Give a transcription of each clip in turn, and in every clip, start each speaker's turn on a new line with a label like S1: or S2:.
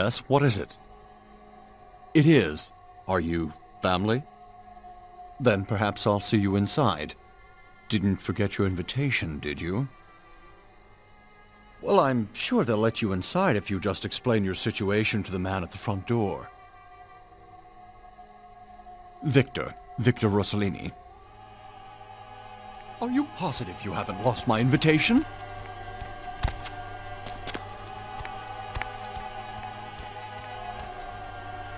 S1: Yes, what is it? It is. Are you family? Then perhaps I'll see you inside. Didn't forget your invitation, did you? Well, I'm sure they'll let you inside if you just explain your situation to the man at the front door. Victor Rossellini. Are you positive you haven't lost my invitation?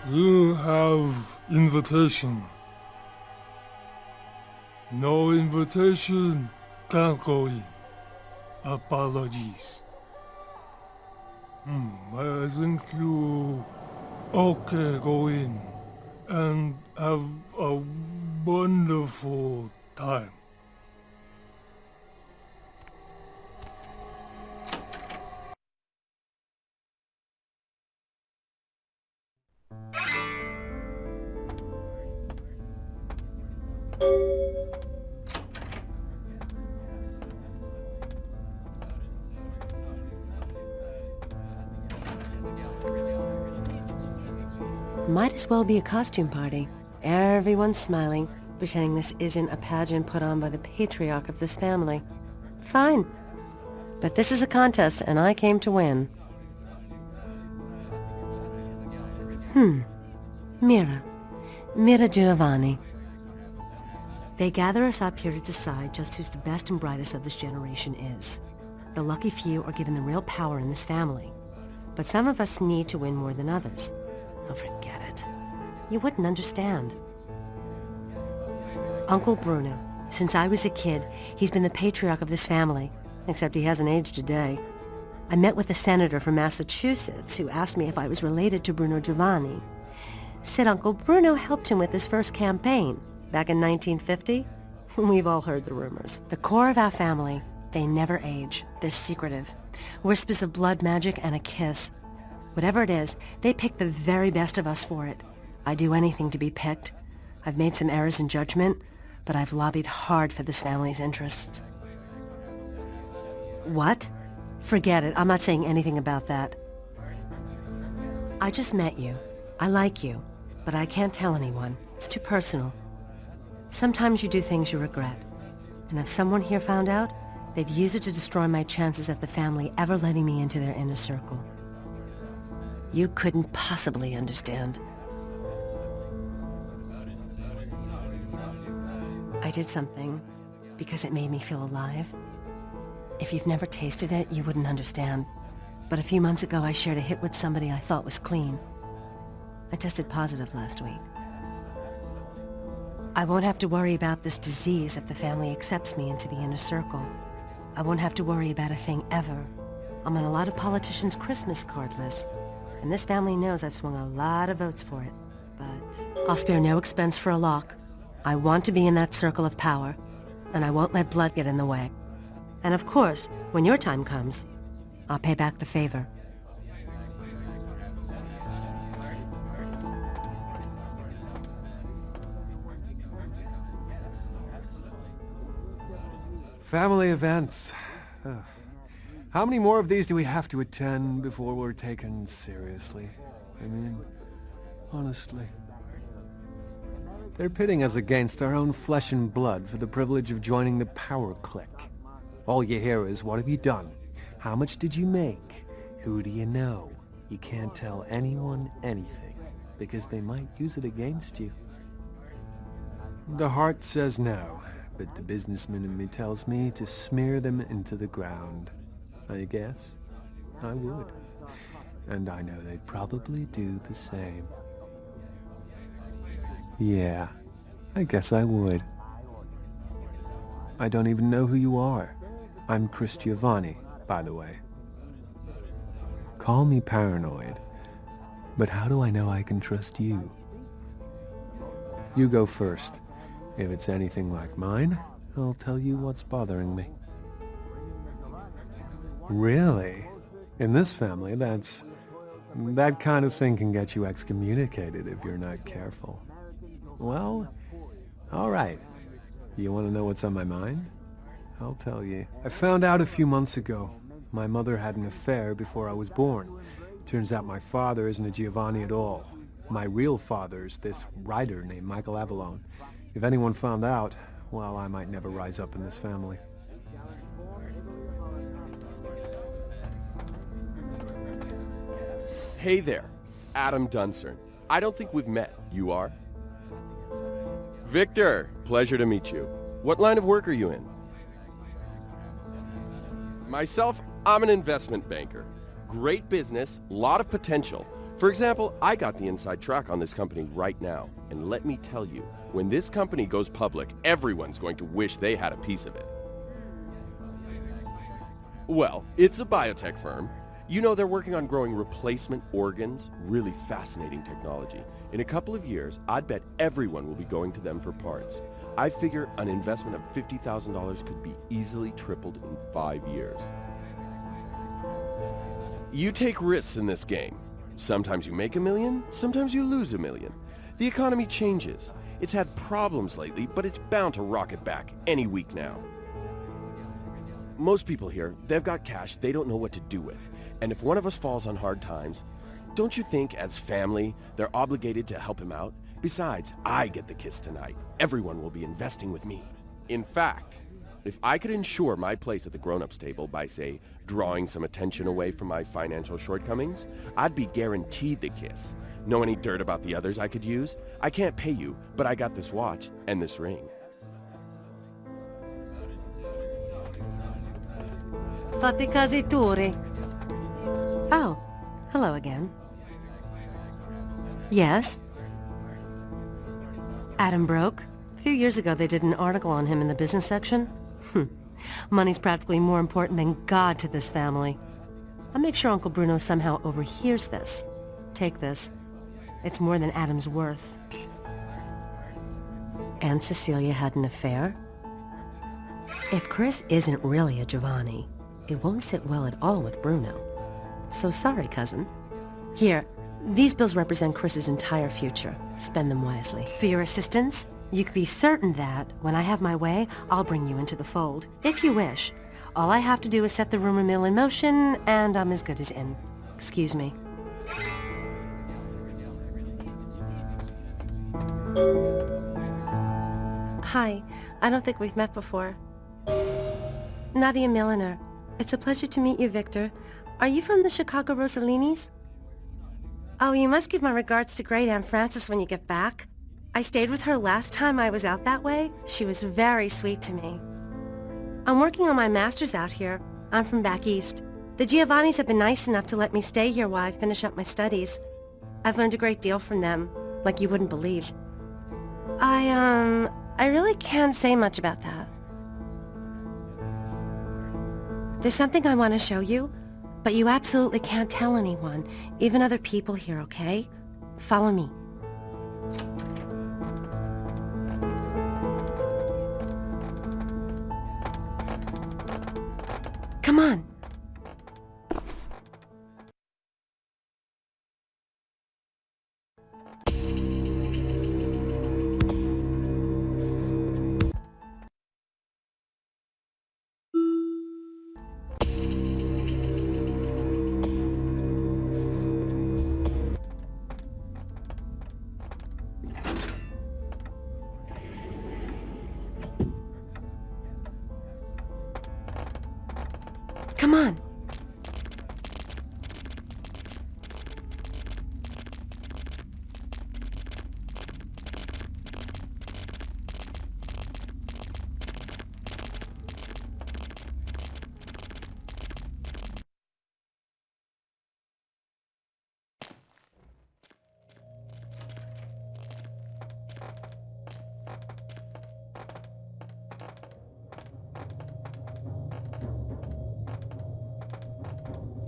S2: You have invitation. No invitation, can't go in. Apologies. I think you... Okay, go in. And have a wonderful time.
S3: Might as well be a costume party. Everyone's smiling, pretending this isn't a pageant put on by the patriarch of this family. Fine. But this is a contest, and I came to win. Mira Giovanni. They gather us up here to decide just who's the best and brightest of this generation is. The lucky few are given the real power in this family. But some of us need to win more than others. Oh, forget it. You wouldn't understand. Uncle Bruno. Since I was a kid, he's been the patriarch of this family, except he hasn't aged a day. I met with a senator from Massachusetts who asked me if I was related to Bruno Giovanni. Said Uncle Bruno helped him with his first campaign, back in 1950. We've all heard the rumors. The core of our family, they never age. They're secretive. Whispers of blood magic and a kiss. Whatever it is, they pick the very best of us for it. I'd do anything to be picked. I've made some errors in judgment, but I've lobbied hard for this family's interests. What? Forget it. I'm not saying anything about that. I just met you. I like you, but I can't tell anyone. It's too personal. Sometimes you do things you regret. And if someone here found out, they'd use it to destroy my chances at the family ever letting me into their inner circle. You couldn't possibly understand. I did something because it made me feel alive. If you've never tasted it, you wouldn't understand. But a few months ago, I shared a hit with somebody I thought was clean. I tested positive last week. I won't have to worry about this disease if the family accepts me into the inner circle. I won't have to worry about a thing ever. I'm on a lot of politicians' Christmas card lists. And this family knows I've swung a lot of votes for it. But I'll spare no expense for a lock. I want to be in that circle of power, and I won't let blood get in the way. And of course, when your time comes, I'll pay back the favor.
S4: Family events. How many more of these do we have to attend before we're taken seriously? I mean, honestly. They're pitting us against our own flesh and blood for the privilege of joining the power clique. All you hear is, what have you done? How much did you make? Who do you know? You can't tell anyone anything, because they might use it against you. The heart says no, but the businessman in me tells me to smear them into the ground. I guess I would. And I know they'd probably do the same. Yeah, I guess I would. I don't even know who you are. I'm Chris Giovanni, by the way. Call me paranoid, but how do I know I can trust you? You go first. If it's anything like mine, I'll tell you what's bothering me. Really? In this family, that kind of thing can get you excommunicated if you're not careful. Well, all right. You want to know what's on my mind? I'll tell you. I found out a few months ago. My mother had an affair before I was born. Turns out my father isn't a Giovanni at all. My real father's this writer named Michael Avalone. If anyone found out, well, I might never rise up in this family.
S5: Hey there, Adam Dunsern. I don't think we've met. You are? Victor, pleasure to meet you. What line of work are you in? Myself, I'm an investment banker. Great business, lot of potential. For example, I got the inside track on this company right now. And let me tell you, when this company goes public, everyone's going to wish they had a piece of it. Well, it's a biotech firm. You know, they're working on growing replacement organs. Really fascinating technology. In a couple of years, I'd bet everyone will be going to them for parts. I figure an investment of $50,000 could be easily tripled in 5 years. You take risks in this game. Sometimes you make $1 million, sometimes you lose $1 million. The economy changes. It's had problems lately, but it's bound to rocket back any week now. Most people here, they've got cash they don't know what to do with. And if one of us falls on hard times, don't you think as family, they're obligated to help him out? Besides, I get the kiss tonight. Everyone will be investing with me. In fact, if I could ensure my place at the grown-ups table by, say, drawing some attention away from my financial shortcomings, I'd be guaranteed the kiss. Know any dirt about the others I could use? I can't pay you, but I got this watch and this ring.
S3: Fatti casi turi. Oh, hello again. Yes? Adam broke? A few years ago they did an article on him in the business section. Money's practically more important than God to this family. I'll make sure Uncle Bruno somehow overhears this. Take this. It's more than Adam's worth. Aunt Cecilia had an affair? If Chris isn't really a Giovanni, it won't sit well at all with Bruno. So sorry, cousin. Here, these bills represent Chris's entire future. Spend them wisely. For your assistance, you can be certain that, when I have my way, I'll bring you into the fold. If you wish. All I have to do is set the rumor mill in motion, and I'm as good as in. Excuse me. Hi. I don't think we've met before. Nadia Milliner. It's a pleasure to meet you, Victor. Are you from the Chicago Rossellini's? Oh, you must give my regards to Great Aunt Frances when you get back. I stayed with her last time I was out that way. She was very sweet to me. I'm working on my master's out here. I'm from back east. The Giovannis have been nice enough to let me stay here while I finish up my studies. I've learned a great deal from them, like you wouldn't believe. I really can't say much about that. There's something I want to show you, but you absolutely can't tell anyone, even other people here, okay? Follow me. Come on. Come on.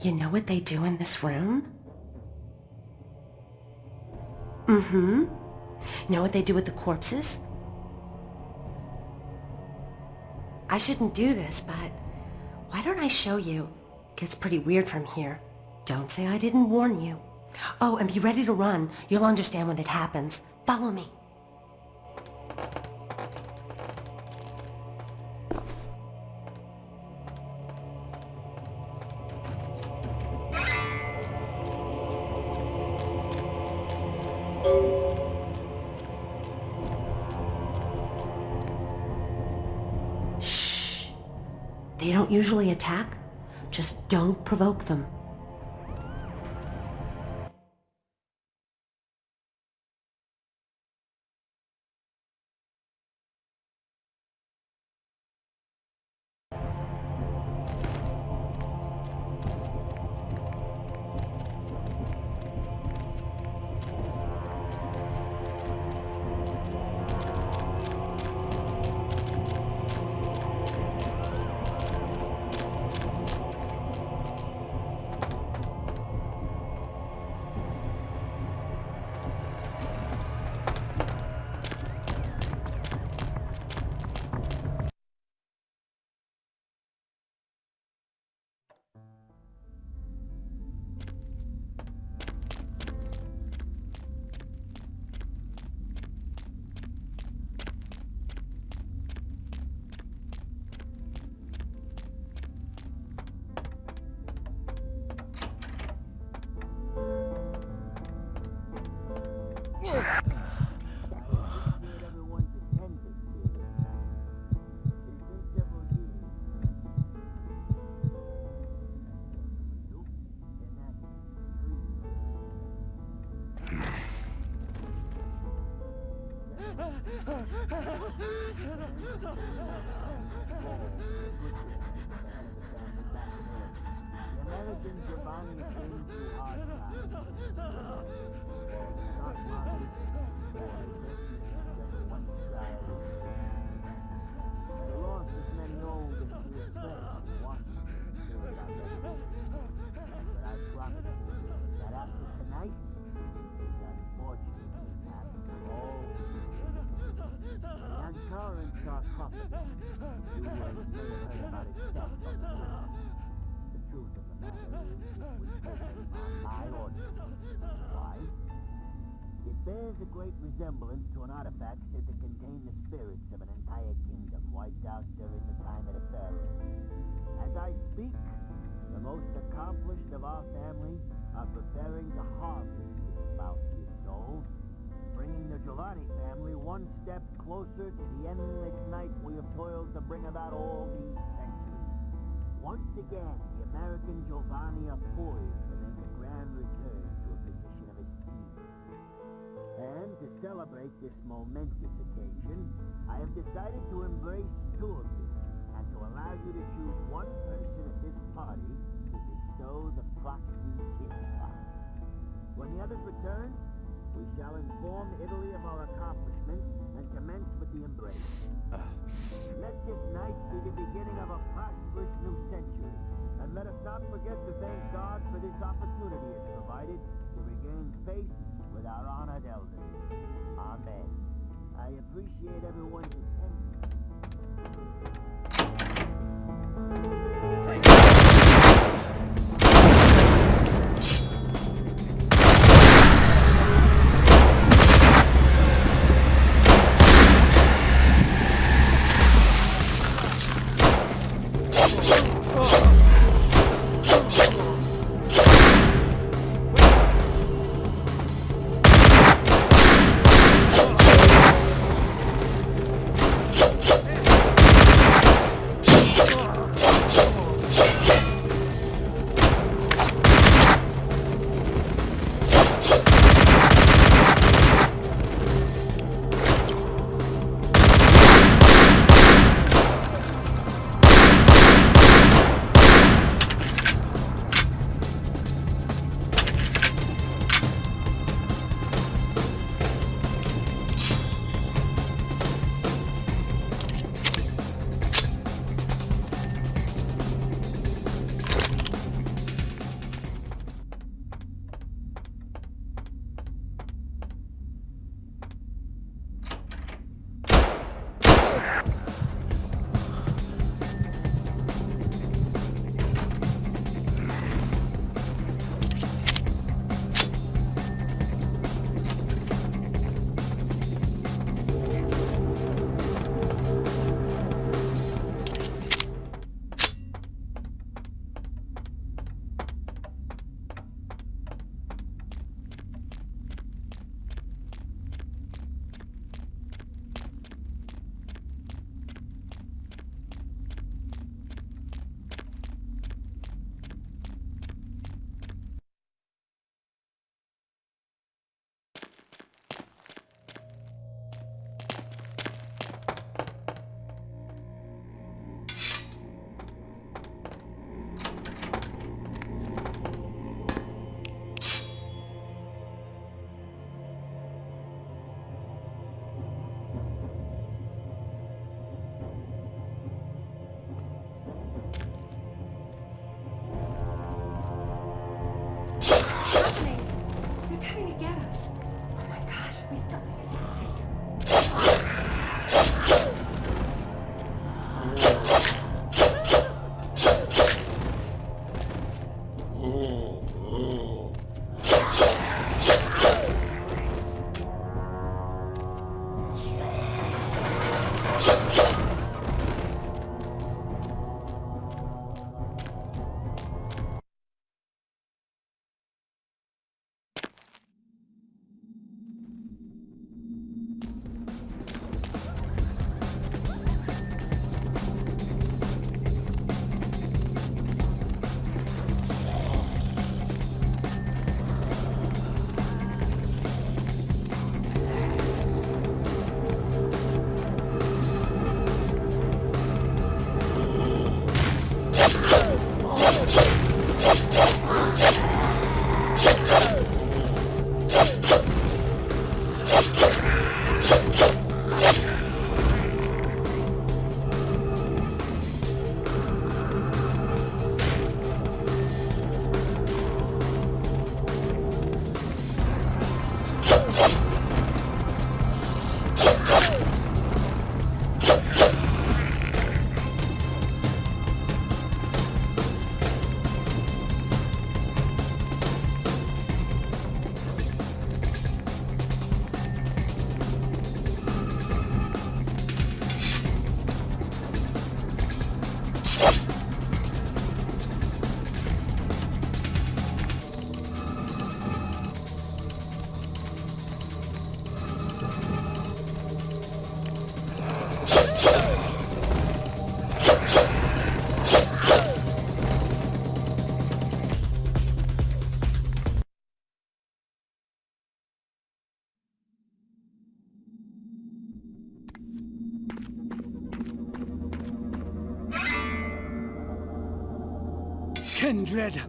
S3: You know what they do in this room? Mm-hmm. Know what they do with the corpses? I shouldn't do this, but why don't I show you? It gets pretty weird from here. Don't say I didn't warn you. Oh, and be ready to run. You'll understand when it happens. Follow me. They don't usually attack. Just don't provoke them.
S6: Bears a great resemblance to an artifact said to contain the spirits of an entire kingdom wiped out during the time of the pharaoh. As I speak, the most accomplished of our family are preparing to harvest this bounteous soul, bringing the Giovanni family one step closer to the endless night we have toiled to bring about all these centuries. Once again, the American Giovanni are poised to make a grand return to a position of esteem. And to celebrate this momentous occasion, I have decided to embrace two of you, and to allow you to choose one person at this party to bestow the proxy kiss upon. When the others return, we shall inform Italy of our accomplishments and commence with the embrace. Let this night be the beginning of a prosperous new century, and let us not forget to thank God for this opportunity it's provided to regain faith with our honored elders. Amen. I appreciate everyone's attention.
S7: kindred!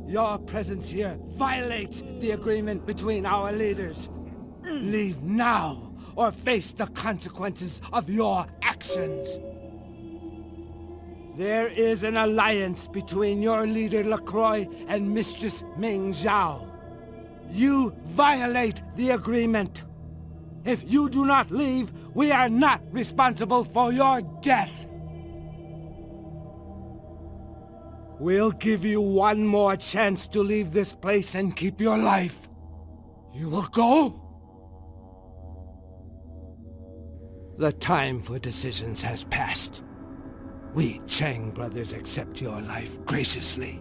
S7: Your presence here violates the agreement between our leaders. Leave now, or face the consequences of your actions. There is an alliance between your leader LaCroix and Mistress Ming Zhao. You violate the agreement. If you do not leave, we are not responsible for your death. We'll give you one more chance to leave this place and keep your life. You will go? The time for decisions has passed. We Chang brothers accept your life graciously.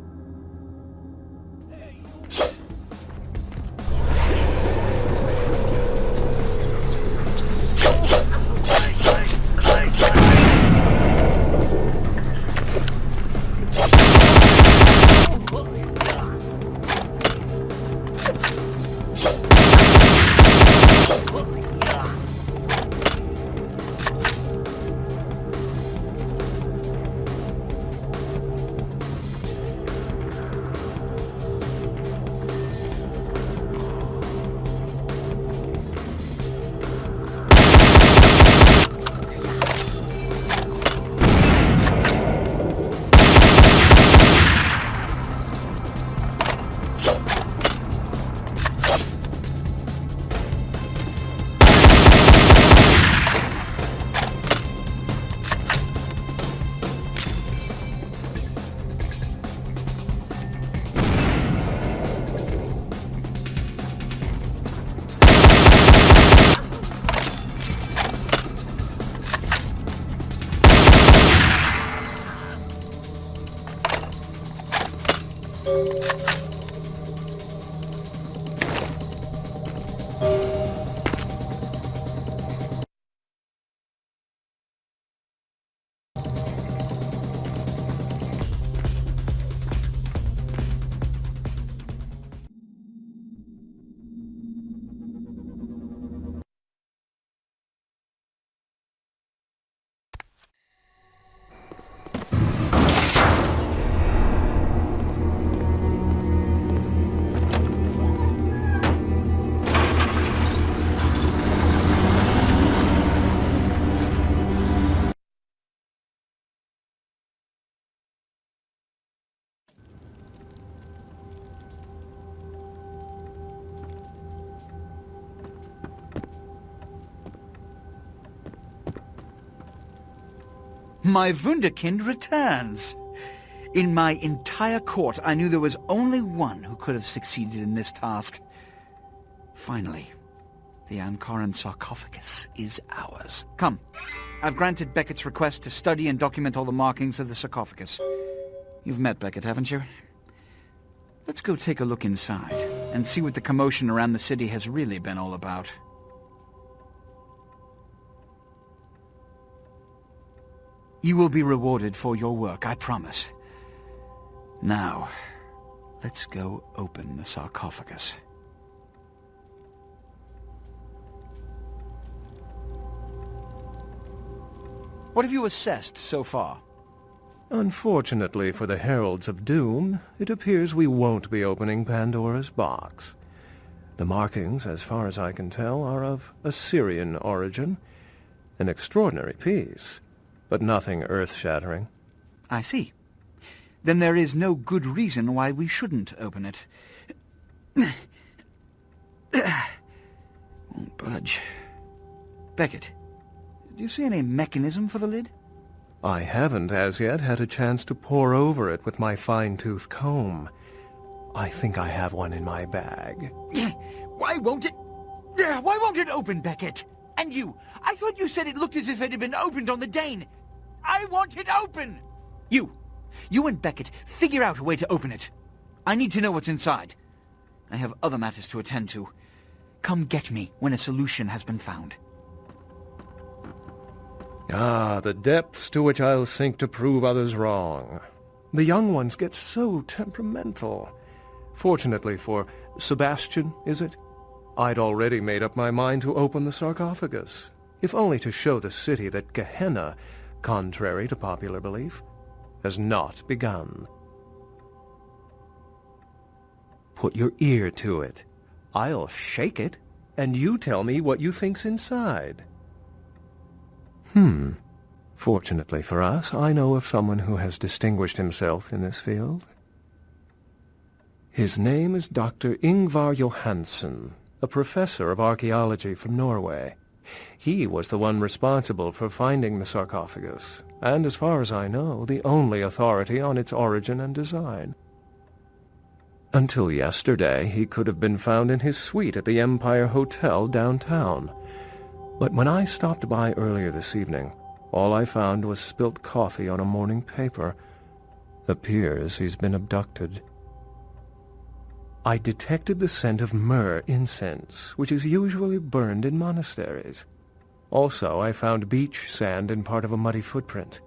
S8: My Wunderkind returns. In my entire court, I knew there was only one who could have succeeded in this task. Finally, the Ankaran sarcophagus is ours. Come, I've granted Beckett's request to study and document all the markings of the sarcophagus. You've met Beckett, haven't you? Let's go take a look inside and see what the commotion around the city has really been all about. You will be rewarded for your work, I promise. Now, let's go open the sarcophagus. What have you assessed so far?
S4: Unfortunately for the Heralds of Doom, it appears we won't be opening Pandora's box. The markings, as far as I can tell, are of Assyrian origin. An extraordinary piece, but nothing earth-shattering.
S8: I see. Then there is no good reason why we shouldn't open it. Won't budge. Beckett, do you see any mechanism for the lid?
S4: I haven't as yet had a chance to pore over it with my fine-tooth comb. I think I have one in my bag.
S8: Why won't it open, Beckett? And you, I thought you said it looked as if it had been opened on the Dane. I want it open! You and Beckett, figure out a way to open it. I need to know what's inside. I have other matters to attend to. Come get me when a solution has been found.
S4: Ah, the depths to which I'll sink to prove others wrong. The young ones get so temperamental. Fortunately for Sebastian, is it? I'd already made up my mind to open the sarcophagus, if only to show the city that Gehenna, contrary to popular belief, has not begun.
S9: put your ear to it. I'll shake it, and you tell me what you think's inside.
S4: Fortunately for us, I know of someone who has distinguished himself in this field. His name is Dr. Ingvar Johansen, a professor of archaeology from Norway. He was the one responsible for finding the sarcophagus, and as far as I know, the only authority on its origin and design. Until yesterday, he could have been found in his suite at the Empire Hotel downtown. But when I stopped by earlier this evening, all I found was spilt coffee on a morning paper. Appears he's been abducted. I detected the scent of myrrh incense, which is usually burned in monasteries. Also, I found beach sand in part of a muddy footprint.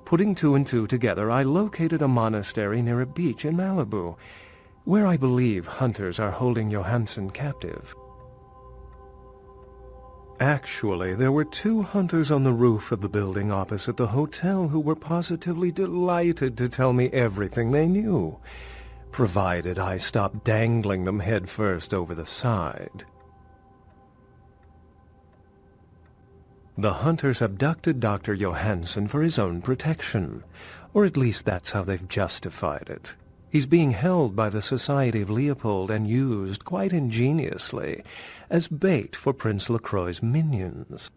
S4: Putting two and two together, I located a monastery near a beach in Malibu, where I believe hunters are holding Johansen captive. Actually, there were 2 hunters on the roof of the building opposite the hotel who were positively delighted to tell me everything they knew, provided I stopped dangling them head first over the side. The hunters abducted Dr. Johansen for his own protection, or at least that's how they've justified it. He's being held by the Society of Leopold and used, quite ingeniously, as bait for Prince Lacroix's minions.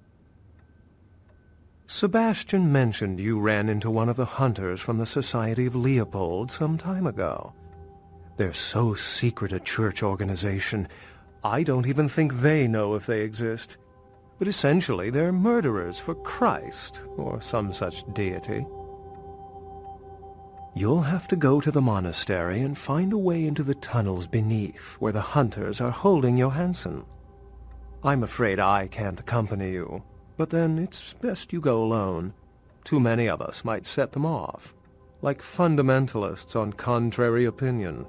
S4: Sebastian mentioned you ran into one of the hunters from the Society of Leopold some time ago. They're so secret a church organization, I don't even think they know if they exist. But essentially, they're murderers for Christ, or some such deity. You'll have to go to the monastery and find a way into the tunnels beneath, where the hunters are holding Johansen. I'm afraid I can't accompany you, but then it's best you go alone. Too many of us might set them off, like fundamentalists on contrary opinion.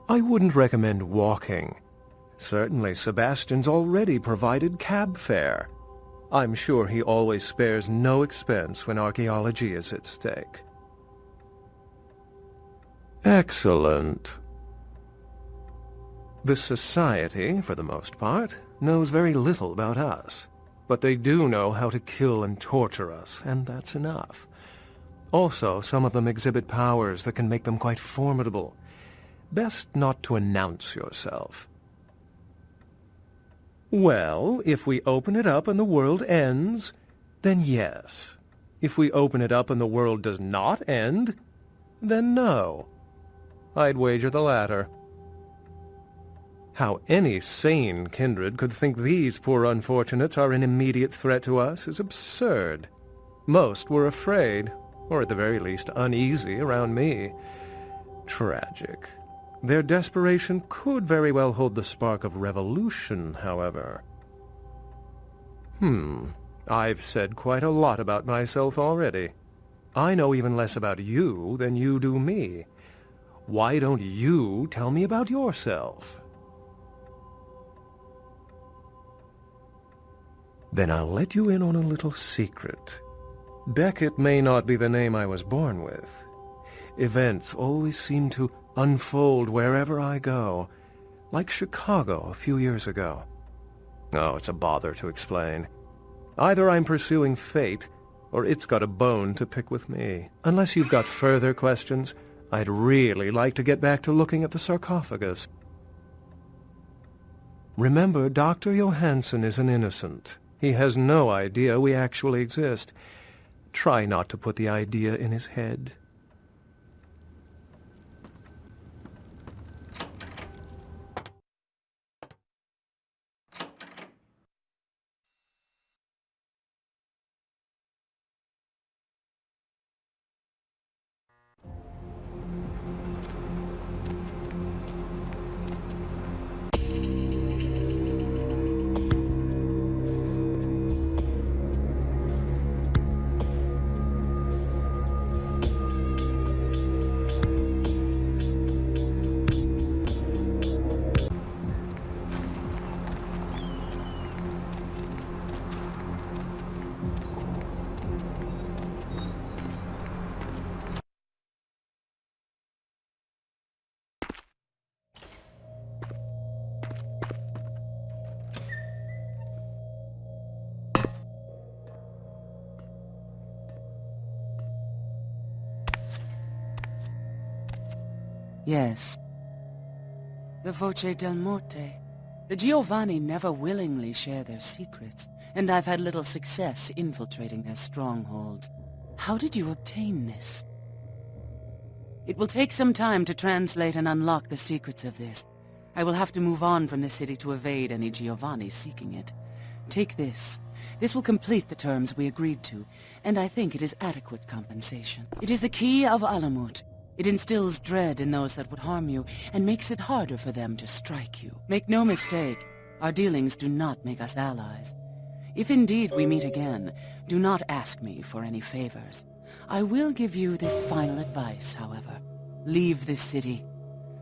S4: I wouldn't recommend walking. Certainly Sebastian's already provided cab fare. I'm sure he always spares no expense when archaeology is at stake. Excellent. The Society, for the most part, knows very little about us, but they do know how to kill and torture us, and that's enough. Also, some of them exhibit powers that can make them quite formidable. Best not to announce yourself. Well, if we open it up and the world ends, then yes. If we open it up and the world does not end, then no. I'd wager the latter. How any sane kindred could think these poor unfortunates are an immediate threat to us is absurd. Most were afraid, or at the very least uneasy around me. Tragic. Their desperation could very well hold the spark of revolution, however. I've said quite a lot about myself already. I know even less about you than you do me. Why don't you tell me about yourself? Then I'll let you in on a little secret. Beckett may not be the name I was born with. Events always seem to unfold wherever I go, like Chicago a few years ago. Oh, it's a bother to explain. Either I'm pursuing fate, or it's got a bone to pick with me. Unless you've got further questions, I'd really like to get back to looking at the sarcophagus. Remember, Dr. Johansen is an innocent. He has no idea we actually exist. Try not to put the idea in his head.
S10: Yes. The Voce del Morte. The Giovanni never willingly share their secrets, and I've had little success infiltrating their strongholds. How did you obtain this? It will take some time to translate and unlock the secrets of this. I will have to move on from the city to evade any Giovanni seeking it. Take this. This will complete the terms we agreed to, and I think it is adequate compensation. It is the key of Alamut. It instills dread in those that would harm you, and makes it harder for them to strike you. Make no mistake, our dealings do not make us allies. If indeed we meet again, do not ask me for any favors. I will give you this final advice, however. Leave this city.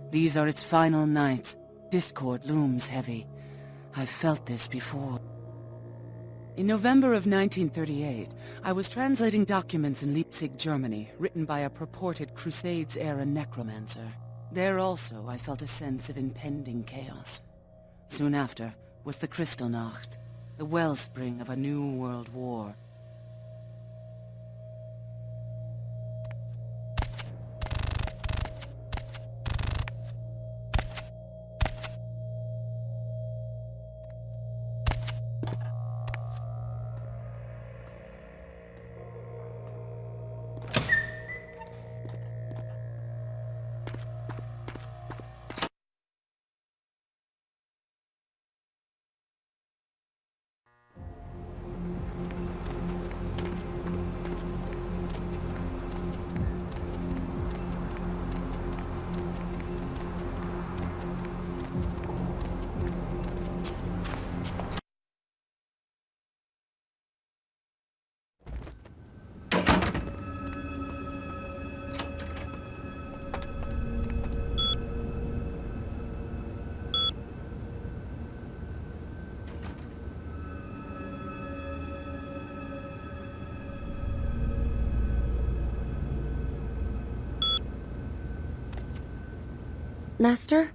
S10: These are its final nights. Discord looms heavy. I've felt this before. In November of 1938, I was translating documents in Leipzig, Germany, written by a purported Crusades-era necromancer. There also, I felt a sense of impending chaos. Soon after was the Kristallnacht, the wellspring of a new world war.
S3: Master?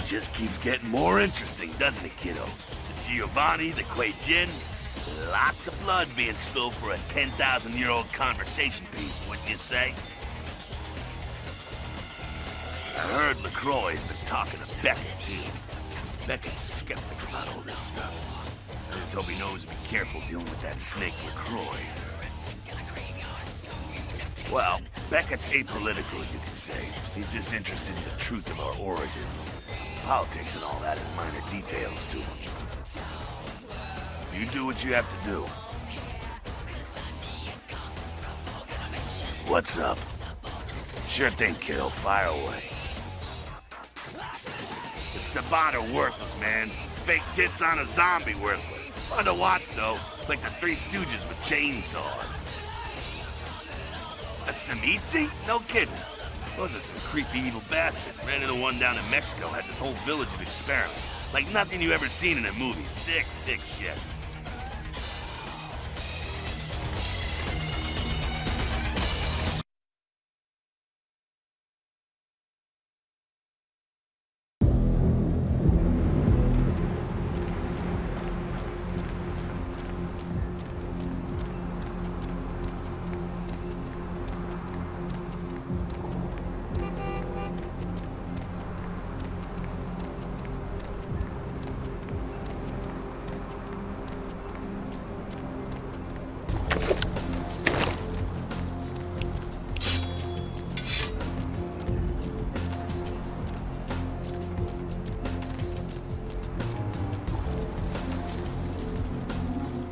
S11: Just keeps getting more interesting, doesn't it, kiddo? The Giovanni, the Kuei-jin, lots of blood being spilled for a 10,000-year-old conversation piece, wouldn't you say? I heard LaCroix has been talking to Beckett, too. Beckett's a skeptic about all this stuff. I just hope he knows to be careful dealing with that snake LaCroix. Well, Beckett's apolitical, you could say. He's just interested in the truth of our origins. Politics and all that are minor details to him. You do what you have to do. What's up? Sure thing, kiddo. Fire away. The Sabat are worthless, man. Fake tits on a zombie worthless. Fun to watch, though. Like the Three Stooges with chainsaws. A Samitsi? No kidding. Those are some creepy evil bastards. Ran into one down in Mexico, had this whole village of experiments. Like nothing you ever seen in a movie. Sick shit.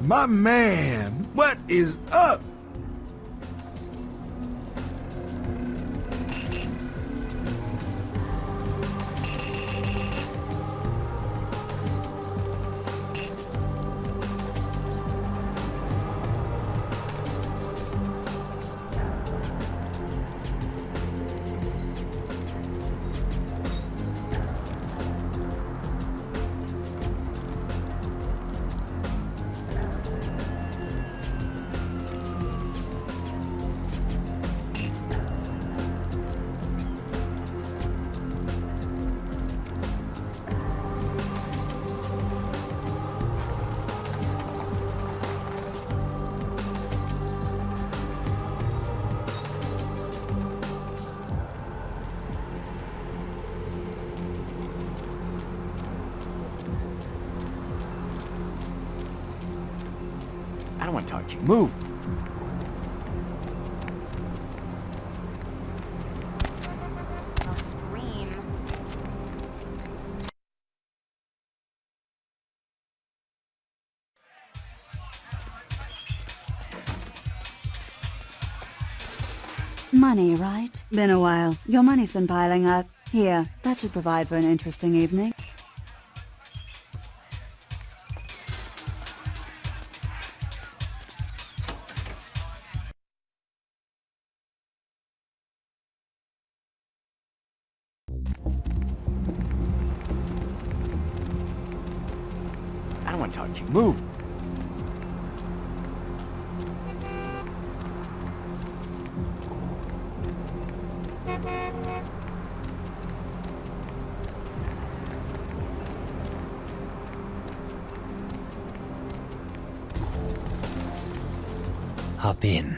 S12: My man, what is up?
S1: don't want to talk to you. Move!
S12: I'll scream.
S13: Money, right? Been a while. Your money's been piling up. Here, that should provide for an interesting evening.
S1: I don't want to talk to you. Move! Hop in.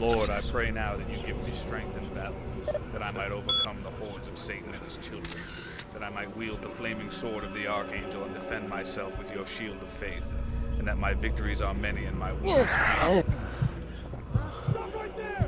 S14: Lord, I pray now that you give me strength in battle, that I might overcome the hordes of Satan and his children, that I might wield the flaming sword of the Archangel and defend myself with your shield of faith, and that my victories are many and my wounds few. Stop right there!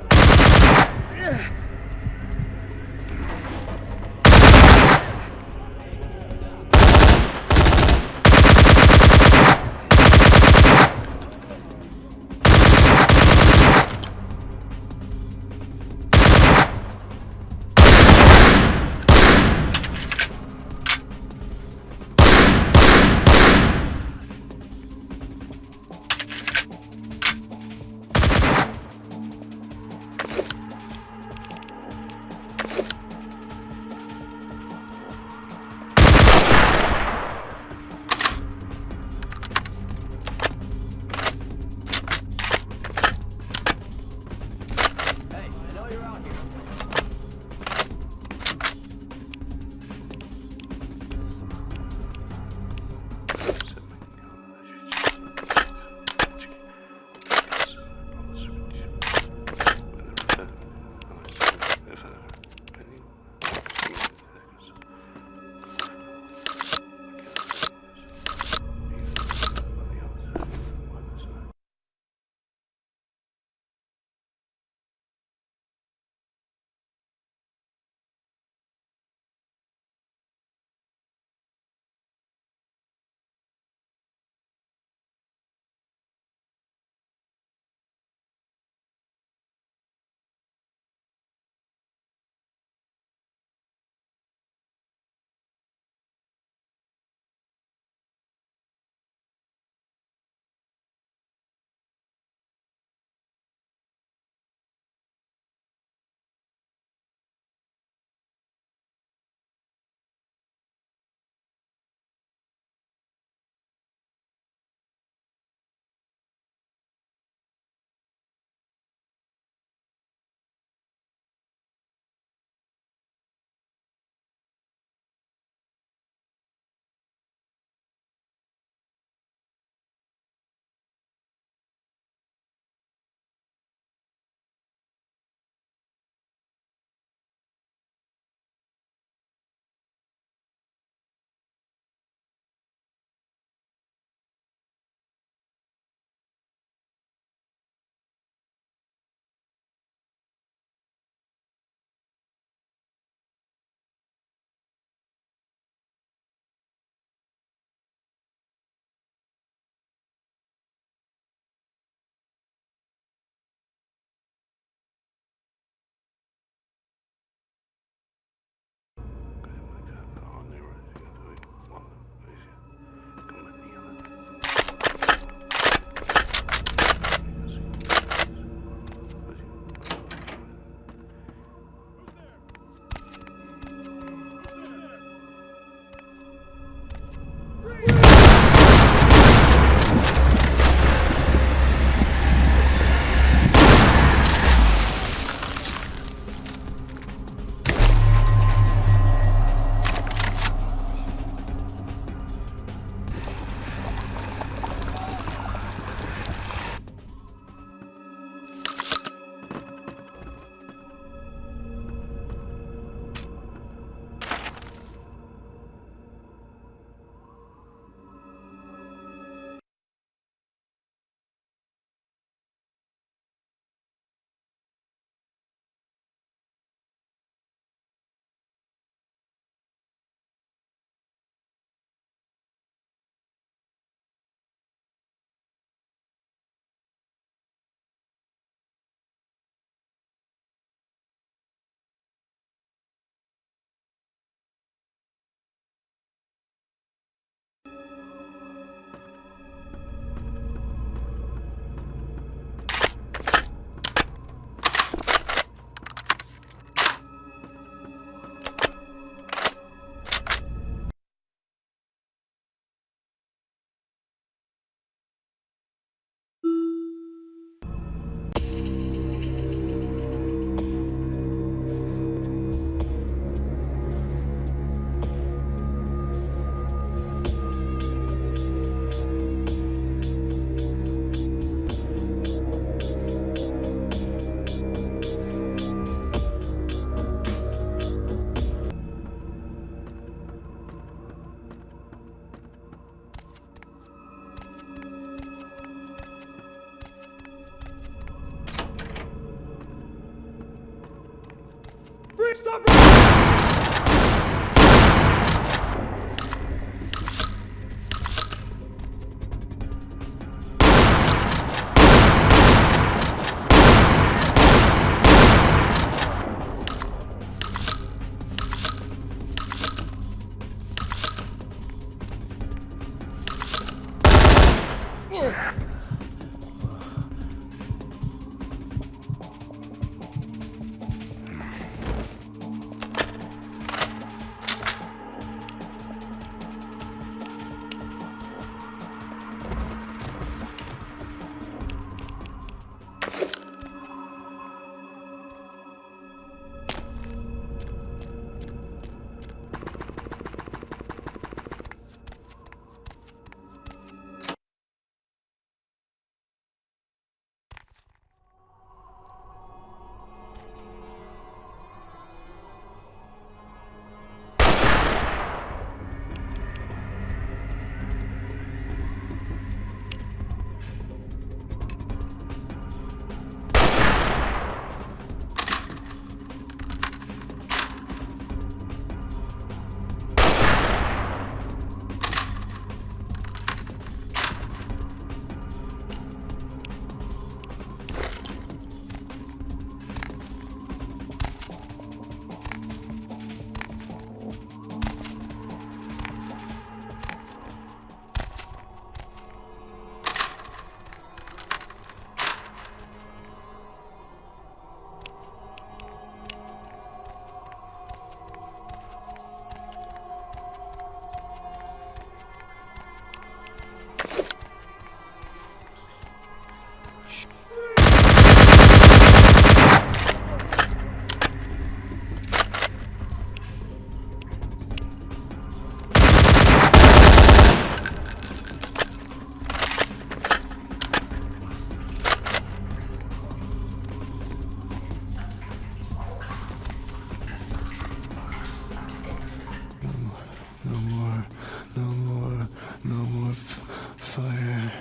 S2: Fire.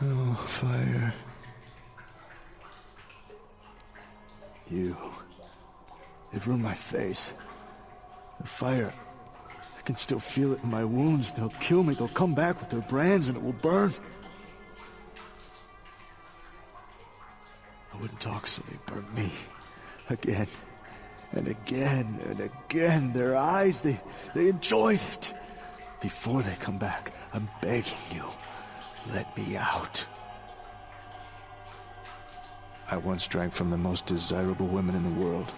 S2: Oh, fire.
S15: It ruined my face. The fire. I can still feel it in my wounds. They'll kill me. They'll come back with their brands and it will burn. I wouldn't talk, so they burned me. Again. And again and again. Their eyes, they enjoyed it. Before they come back, I'm begging you. Let me out. I once drank from the most desirable women in the world.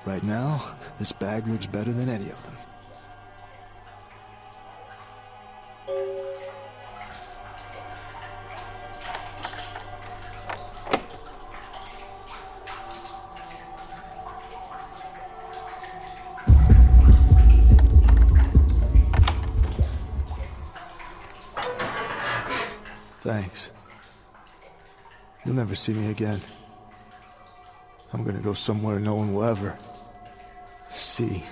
S15: Right now, this bag looks better than any of them. Thanks. You'll never see me again. I'm gonna go somewhere no one will ever see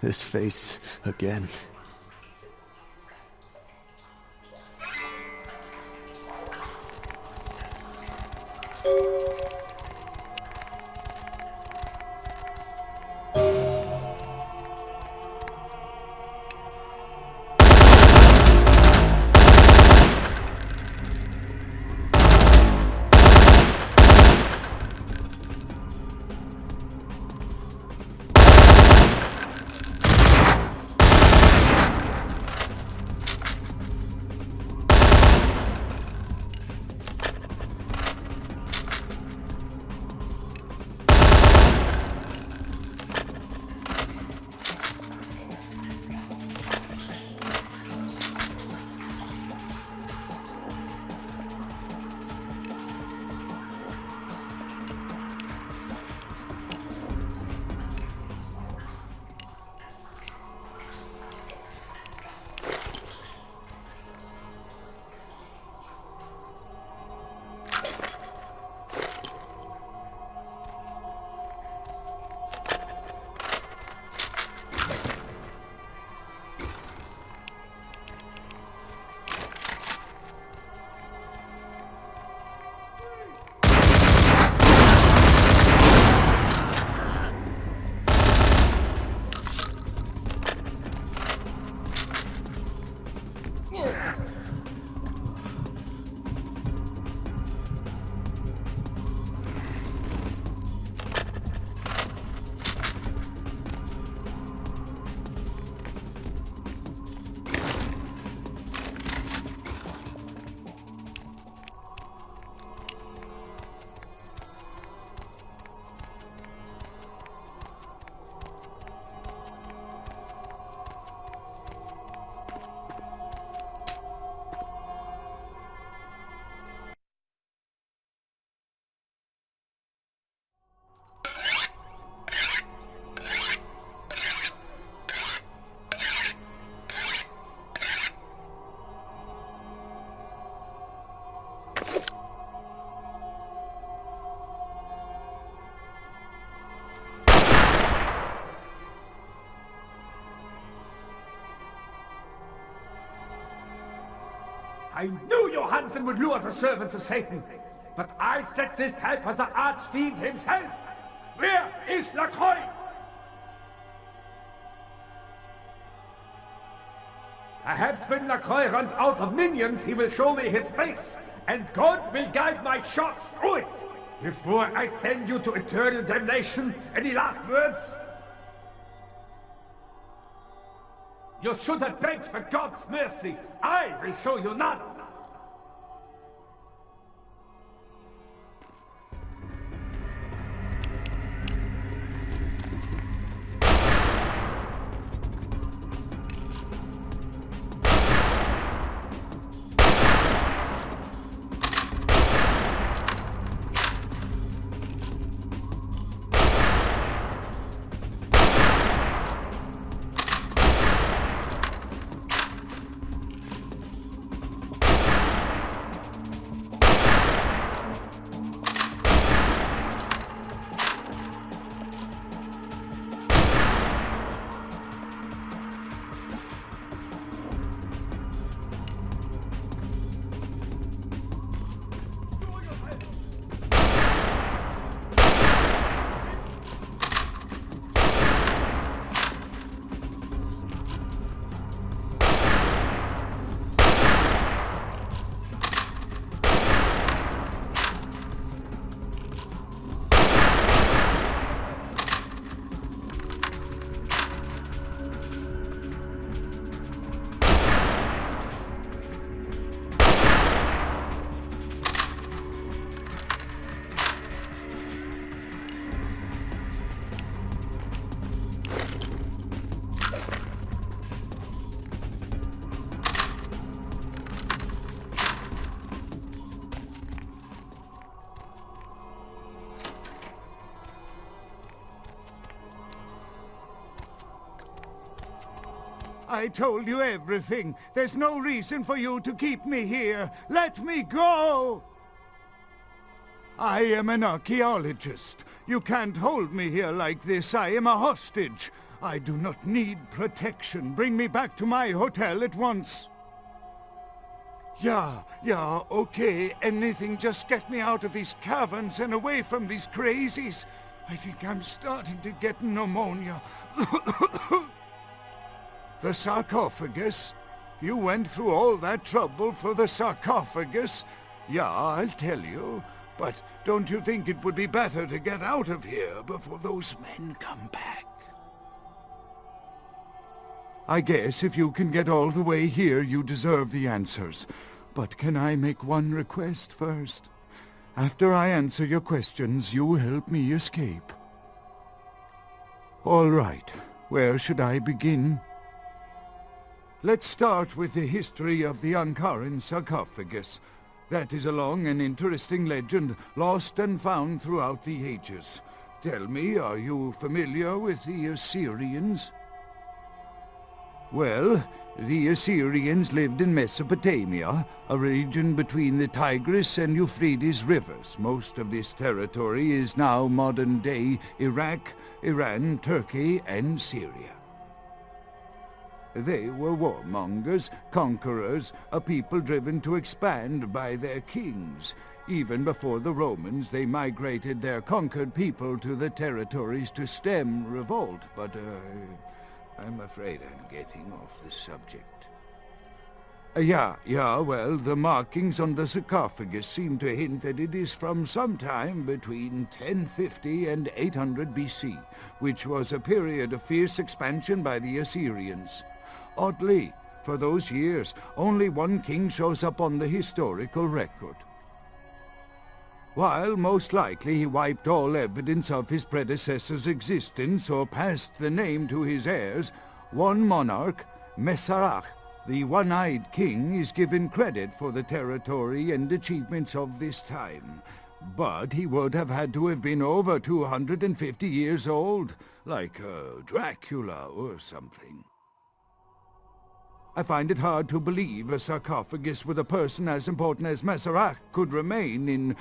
S15: this face again.
S16: I knew Johansen would lure the servants of Satan, but I set this trap for the archfiend himself. Where is Lacroix? Perhaps when Lacroix runs out of minions, he will show me his face, and God will guide my shots through it. Before I send you to eternal damnation, any last words? You should have begged for God's mercy. I will show you none.
S17: I told you everything. There's no reason for you to keep me here. Let me go! I am an archaeologist. You can't hold me here like this. I am a hostage. I do not need protection. Bring me back to my hotel at once. Yeah, okay. Anything, just get me out of these caverns and away from these crazies. I think I'm starting to get pneumonia. The sarcophagus? You went through all that trouble for the sarcophagus? Yeah, I'll tell you. But don't you think it would be better to get out of here before those men come back? I guess if you can get all the way here, you deserve the answers. But can I make one request first? After I answer your questions, you help me escape. All right. Where should I begin? Let's start with the history of the Ankaran sarcophagus. That is a long and interesting legend, lost and found throughout the ages. Tell me, are you familiar with the Assyrians? Well, the Assyrians lived in Mesopotamia, a region between the Tigris and Euphrates rivers. Most of this territory is now modern-day Iraq, Iran, Turkey, and Syria. They were warmongers, conquerors, a people driven to expand by their kings. Even before the Romans, they migrated their conquered people to the territories to stem revolt, but I'm afraid I'm getting off the subject. Well, the markings on the sarcophagus seem to hint that it is from sometime between 1050 and 800 BC, which was a period of fierce expansion by the Assyrians. Oddly, for those years, only one king shows up on the historical record. While most likely he wiped all evidence of his predecessor's existence or passed the name to his heirs, one monarch, Mesarach, the one-eyed king, is given credit for the territory and achievements of this time. But he would have had to have been over 250 years old, like Dracula or something. I find it hard to believe a sarcophagus with a person as important as Masquerade could remain in,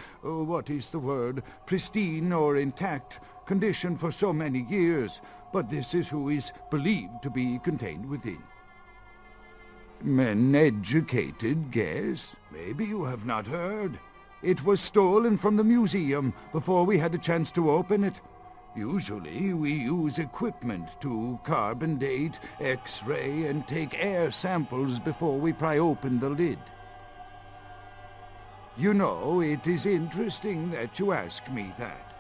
S17: pristine or intact condition for so many years, but this is who is believed to be contained within. An educated guess? Maybe you have not heard. It was stolen from the museum before we had a chance to open it. Usually we use equipment to carbon date, X-ray, and take air samples before we pry open the lid. You know, it is interesting that you ask me that.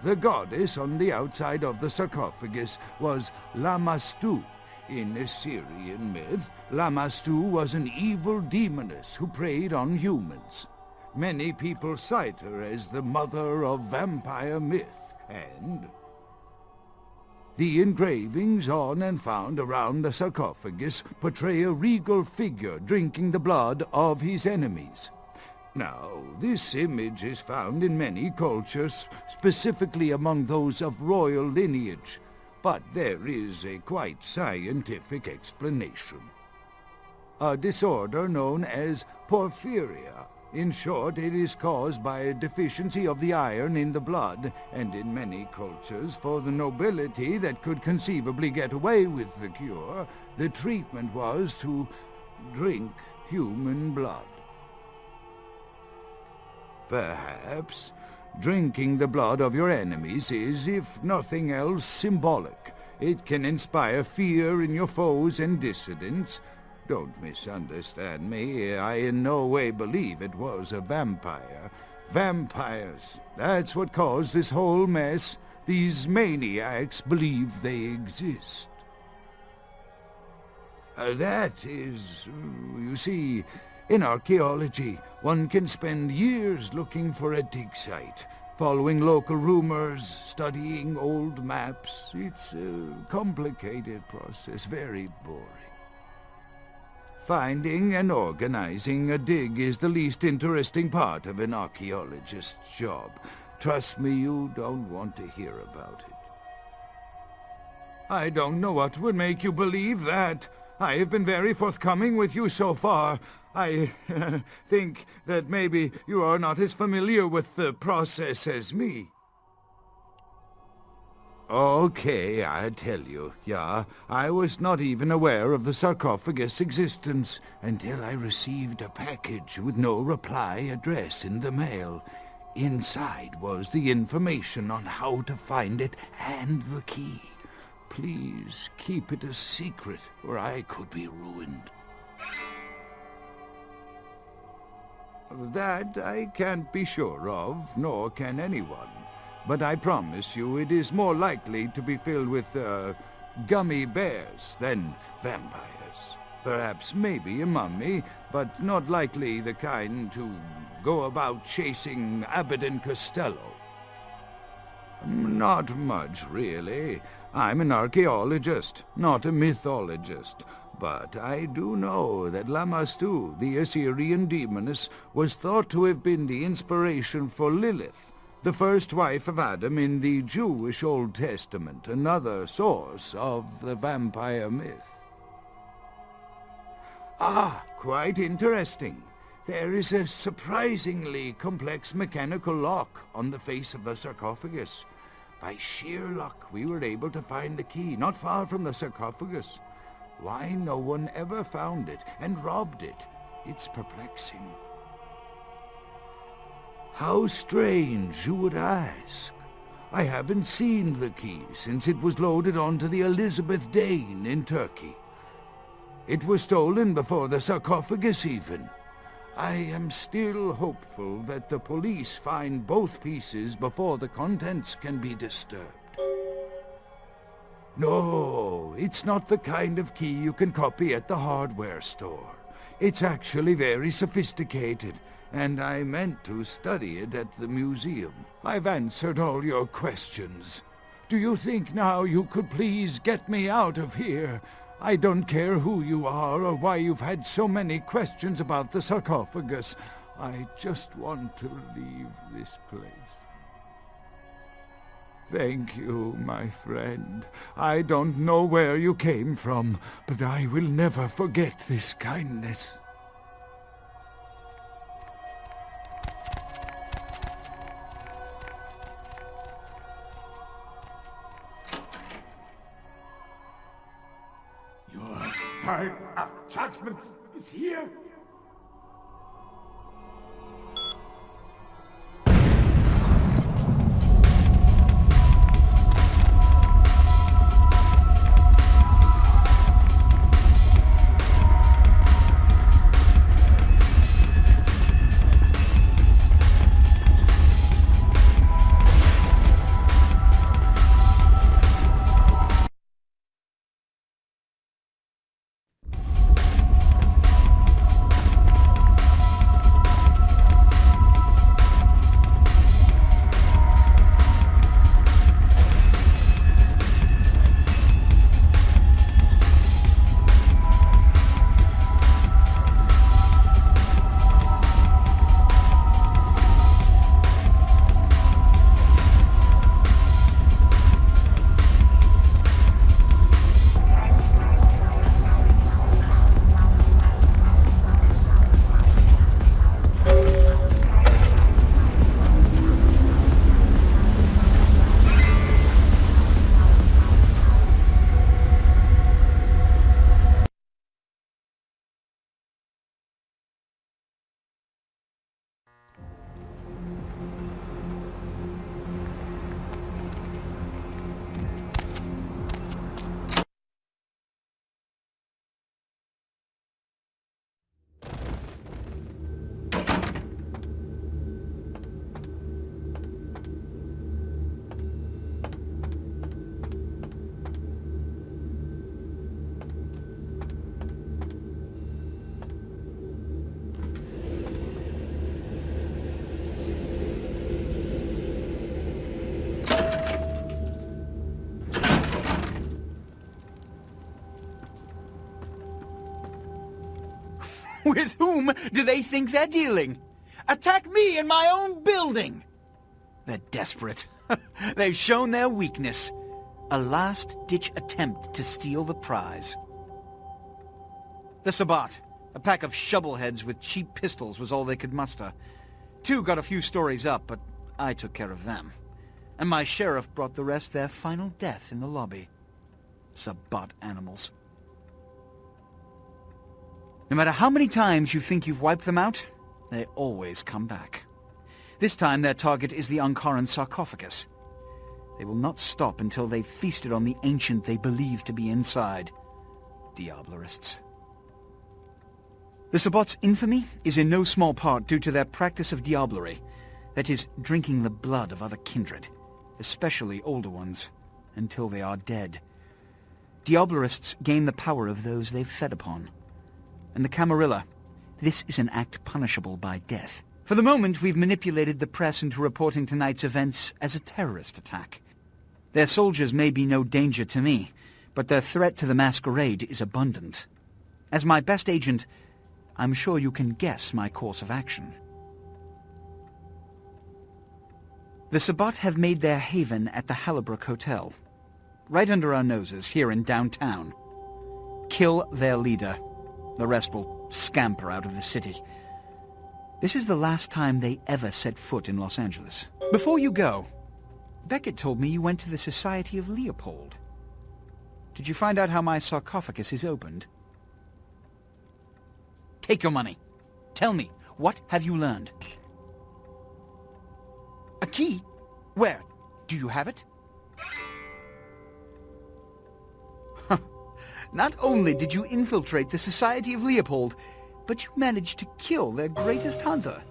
S17: The goddess on the outside of the sarcophagus was Lamashtu. In Assyrian myth, Lamashtu was an evil demoness who preyed on humans. Many people cite her as the mother of vampire myth, and the engravings on and found around the sarcophagus portray a regal figure drinking the blood of his enemies. Now, this image is found in many cultures, specifically among those of royal lineage, but there is a quite scientific explanation. A disorder known as porphyria. In short, it is caused by a deficiency of the iron in the blood, and in many cultures, for the nobility that could conceivably get away with the cure, the treatment was to drink human blood. Perhaps drinking the blood of your enemies is, if nothing else, symbolic. It can inspire fear in your foes and dissidents. Don't misunderstand me. I in no way believe it was a vampire. Vampires, that's what caused this whole mess. These maniacs believe they exist. That is, you see, in archaeology, one can spend years looking for a dig site, following local rumors, studying old maps. It's a complicated process, very boring. Finding and organizing a dig is the least interesting part of an archaeologist's job. Trust me, you don't want to hear about it. I don't know what would make you believe that. I have been very forthcoming with you so far. I think that maybe you are not as familiar with the process as me. Okay, I tell you, yeah, I was not even aware of the sarcophagus' existence until I received a package with no reply address in the mail. Inside was the information on how to find it and the key. Please keep it a secret, or I could be ruined. That I can't be sure of, nor can anyone. But I promise you it is more likely to be filled with, gummy bears than vampires. Perhaps maybe a mummy, but not likely the kind to go about chasing Abbott and Costello. Not much, really. I'm an archaeologist, not a mythologist. But I do know that Lamashtu, the Assyrian demoness, was thought to have been the inspiration for Lilith, the first wife of Adam in the Jewish Old Testament, another source of the vampire myth. Ah, quite interesting. There is a surprisingly complex mechanical lock on the face of the sarcophagus. By sheer luck, we were able to find the key not far from the sarcophagus. Why no one ever found it and robbed it? It's perplexing. How strange, you would ask. I haven't seen the key since it was loaded onto the Elizabeth Dane in Turkey. It was stolen before the sarcophagus even. I am still hopeful that the police find both pieces before the contents can be disturbed. No, it's not the kind of key you can copy at the hardware store. It's actually very sophisticated, and I meant to study it at the museum. I've answered all your questions. Do you think now you could please get me out of here? I don't care who you are or why you've had so many questions about the sarcophagus. I just want to leave this place. Thank you, my friend. I don't know where you came from, but I will never forget this kindness.
S11: You're
S16: time of judgment is here.
S8: With whom do they think they're dealing? Attack me in my own building! They're desperate. They've shown their weakness. A last-ditch attempt to steal the prize. The Sabbat, a pack of shovelheads with cheap pistols, was all they could muster. Two got a few stories up, but I took care of them. And my sheriff brought the rest their final death in the lobby. Sabbat animals. No matter how many times you think you've wiped them out, they always come back. This time their target is the Ankaran sarcophagus. They will not stop until they've feasted on the ancient they believe to be inside. Diablerists. The Sabbat's infamy is in no small part due to their practice of diablerie, that is, drinking the blood of other kindred, especially older ones, until they are dead. Diablerists gain the power of those they've fed upon. And the Camarilla, this is an act punishable by death. For the moment, we've manipulated the press into reporting tonight's events as a terrorist attack. Their soldiers may be no danger to me, but their threat to the Masquerade is abundant. As my best agent, I'm sure you can guess my course of action. The Sabbat have made their haven at the Hallibrook Hotel, right under our noses here in downtown. Kill their leader. The rest will scamper out of the city. This is the last time they ever set foot in Los Angeles. Before you go, Beckett told me you went to the Society of Leopold. Did you find out how my sarcophagus is opened? Take your money. Tell me, what have you learned? A key? Where? Do you have it? Not only did you infiltrate the Society of Leopold, but you managed to kill their greatest hunter.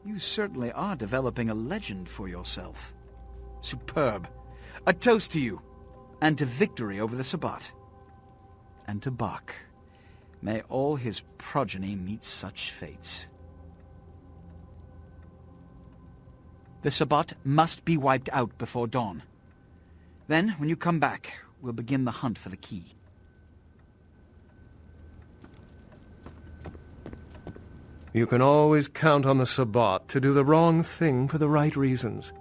S8: You certainly are developing a legend for yourself. Superb. A toast to you, and to victory over the Sabbat. And to Bach. May all his progeny meet such fates. The Sabbat must be wiped out before dawn. Then, when you come back, we'll begin the hunt for the key.
S9: You can always count on the Sabbat to do the wrong thing for the right reasons.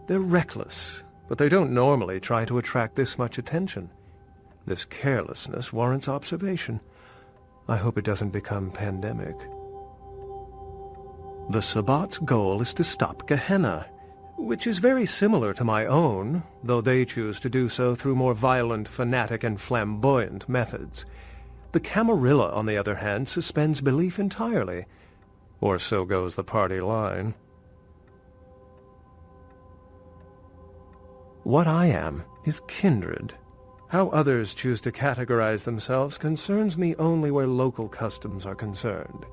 S9: They're reckless, but they don't normally try to attract this much attention. This carelessness warrants observation. I hope it doesn't become pandemic. The Sabbat's goal is to stop Gehenna, which is very similar to my own, though they choose to do so through more violent, fanatic, and flamboyant methods. The Camarilla, on the other hand, suspends belief entirely. Or so goes the party line. What I am is kindred. How others choose to categorize themselves concerns me only where local customs are concerned.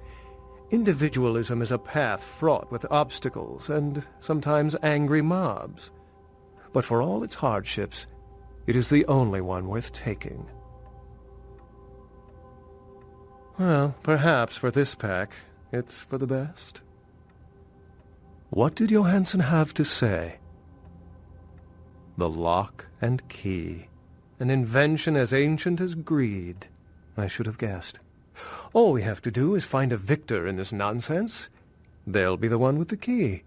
S9: Individualism is a path fraught with obstacles and sometimes angry mobs. But for all its hardships, it is the only one worth taking. Well, perhaps for this pack, it's for the best. What did Johansen have to say? The lock and key. An invention as ancient as greed. I should have guessed. All we have to do is find a victor in this nonsense. They'll be the one with the key.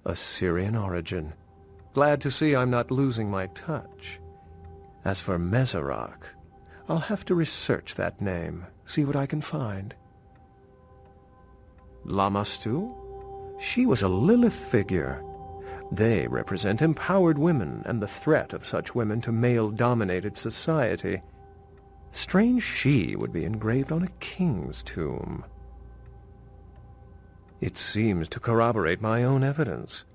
S9: Assyrian origin. Glad to see I'm not losing my touch. As for Mesarak, I'll have to research that name, see what I can find. Lamastu? She was a Lilith figure. They represent empowered women and the threat of such women to male-dominated society. Strange she would be engraved on a king's tomb. It seems to corroborate my own evidence.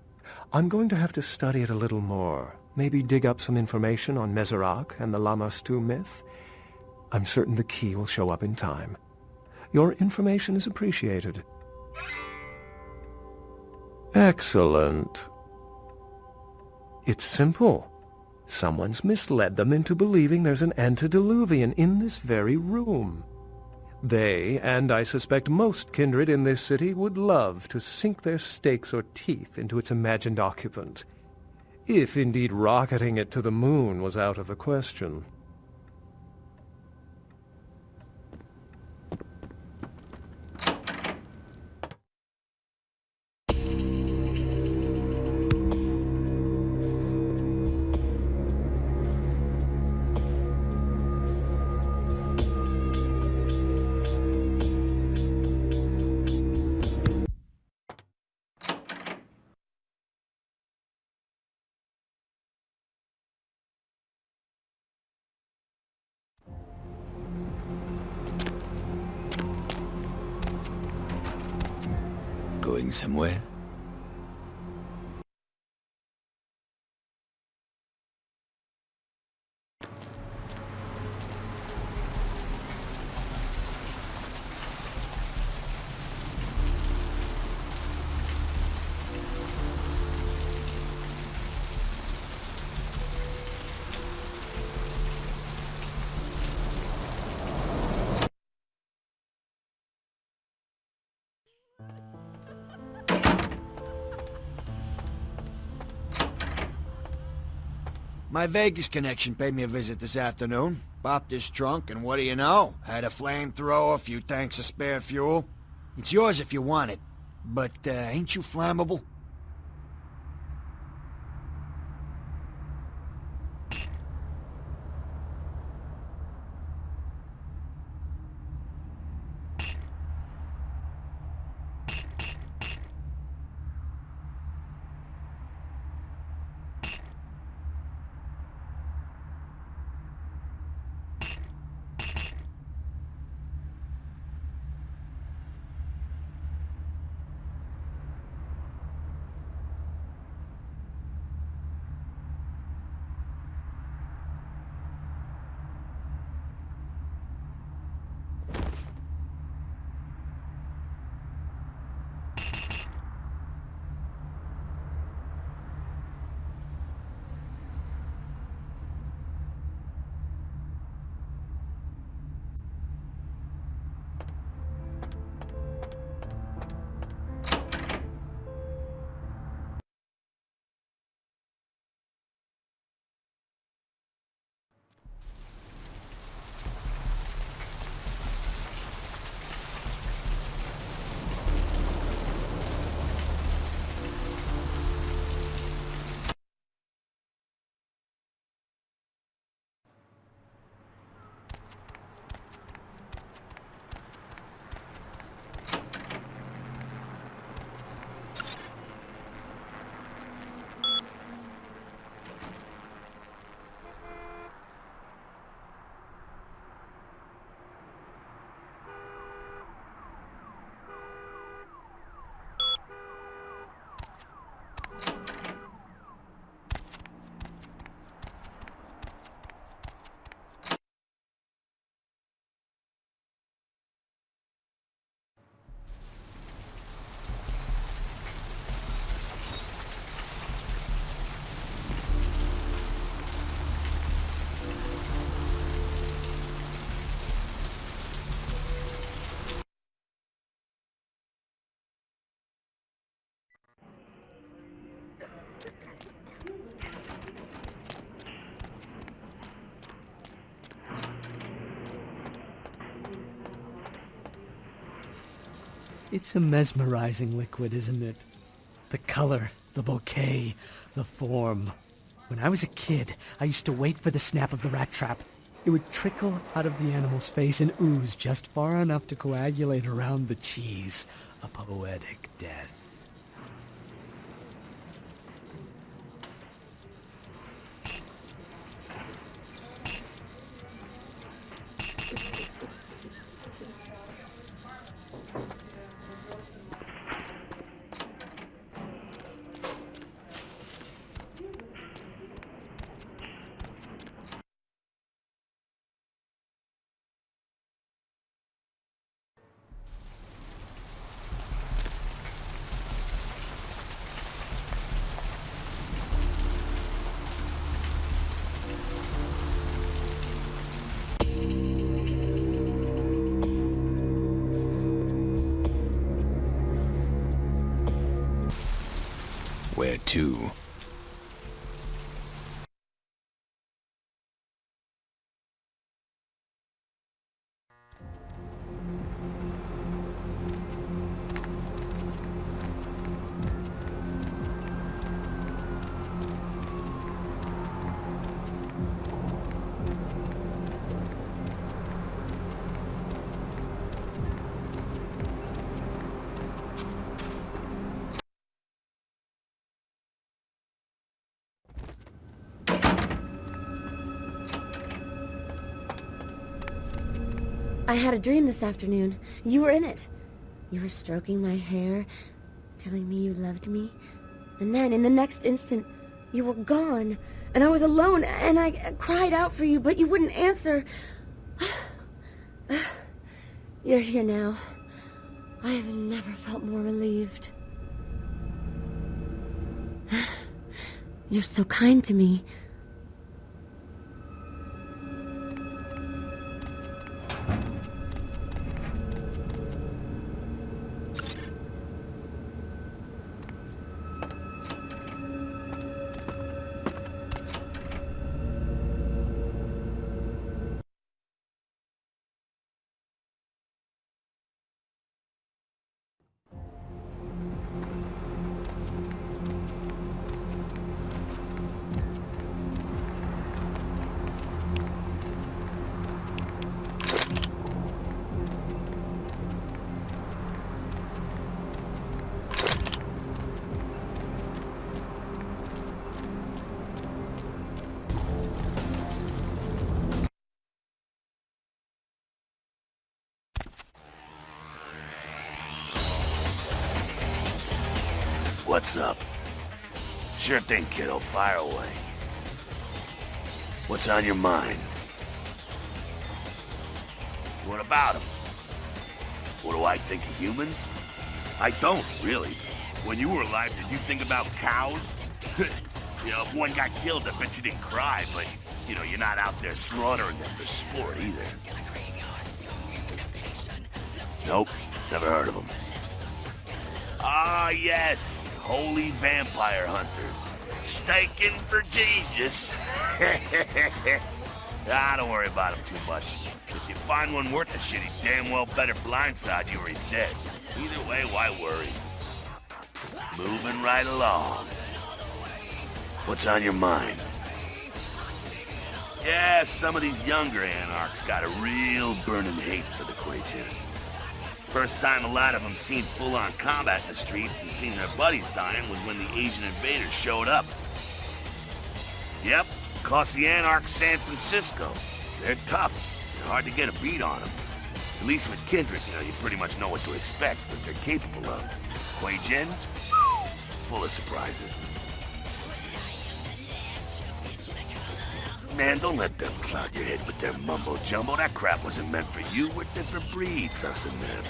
S9: I'm going to have to study it a little more, maybe dig up some information on Mesarak and the Lamastu myth. I'm certain the key will show up in time. Your information is appreciated. Excellent. It's simple. Someone's misled them into believing there's an antediluvian in this very room. They, and I suspect most kindred in this city, would love to sink their stakes or teeth into its imagined occupant, if indeed rocketing it to the moon was out of the question.
S18: Going somewhere?
S19: My Vegas connection paid me a visit this afternoon. Popped his trunk, and what do you know? Had a flamethrower, a few tanks of spare fuel. It's yours if you want it. But, ain't you flammable?
S20: It's a mesmerizing liquid, isn't it? The color, the bouquet, the form. When I was a kid, I used to wait for the snap of the rat trap. It would trickle out of the animal's face and ooze just far enough to coagulate around the cheese. A poetic death.
S18: Where to?
S3: I had a dream this afternoon. You were in it. You were stroking my hair, telling me you loved me. And then, in the next instant, you were gone. And I was alone, and I cried out for you, but you wouldn't answer. You're here now. I have never felt more relieved. You're so kind to me.
S11: What's up? Sure thing, kiddo. Fire away. What's on your mind? What about him? What do I think of humans? I don't, really. When you were alive, did you think about cows? You know, if one got killed, I bet you didn't cry, but, you know, you're not out there slaughtering them for sport either. Nope, never heard of them. Ah, yes. Holy vampire hunters. Staking for Jesus. Don't worry about him too much. If you find one worth the shit, he damn well better blindside you or he's dead. Either way, why worry? Moving right along. What's on your mind? Yeah, some of these younger anarchs got a real burning hate for the Kuei-jin. First time a lot of them seen full-on combat in the streets and seen their buddies dying was when the Asian invaders showed up. Yep, cost the anarchs San Francisco. They're tough. They're hard to get a beat on them. At least with Kindred, you know, you pretty much know what to expect, what they're capable of. Kuei-jin? Full of surprises. Man, don't let them cloud your head with their mumbo-jumbo. That crap wasn't meant for you. We're different breeds, us and them.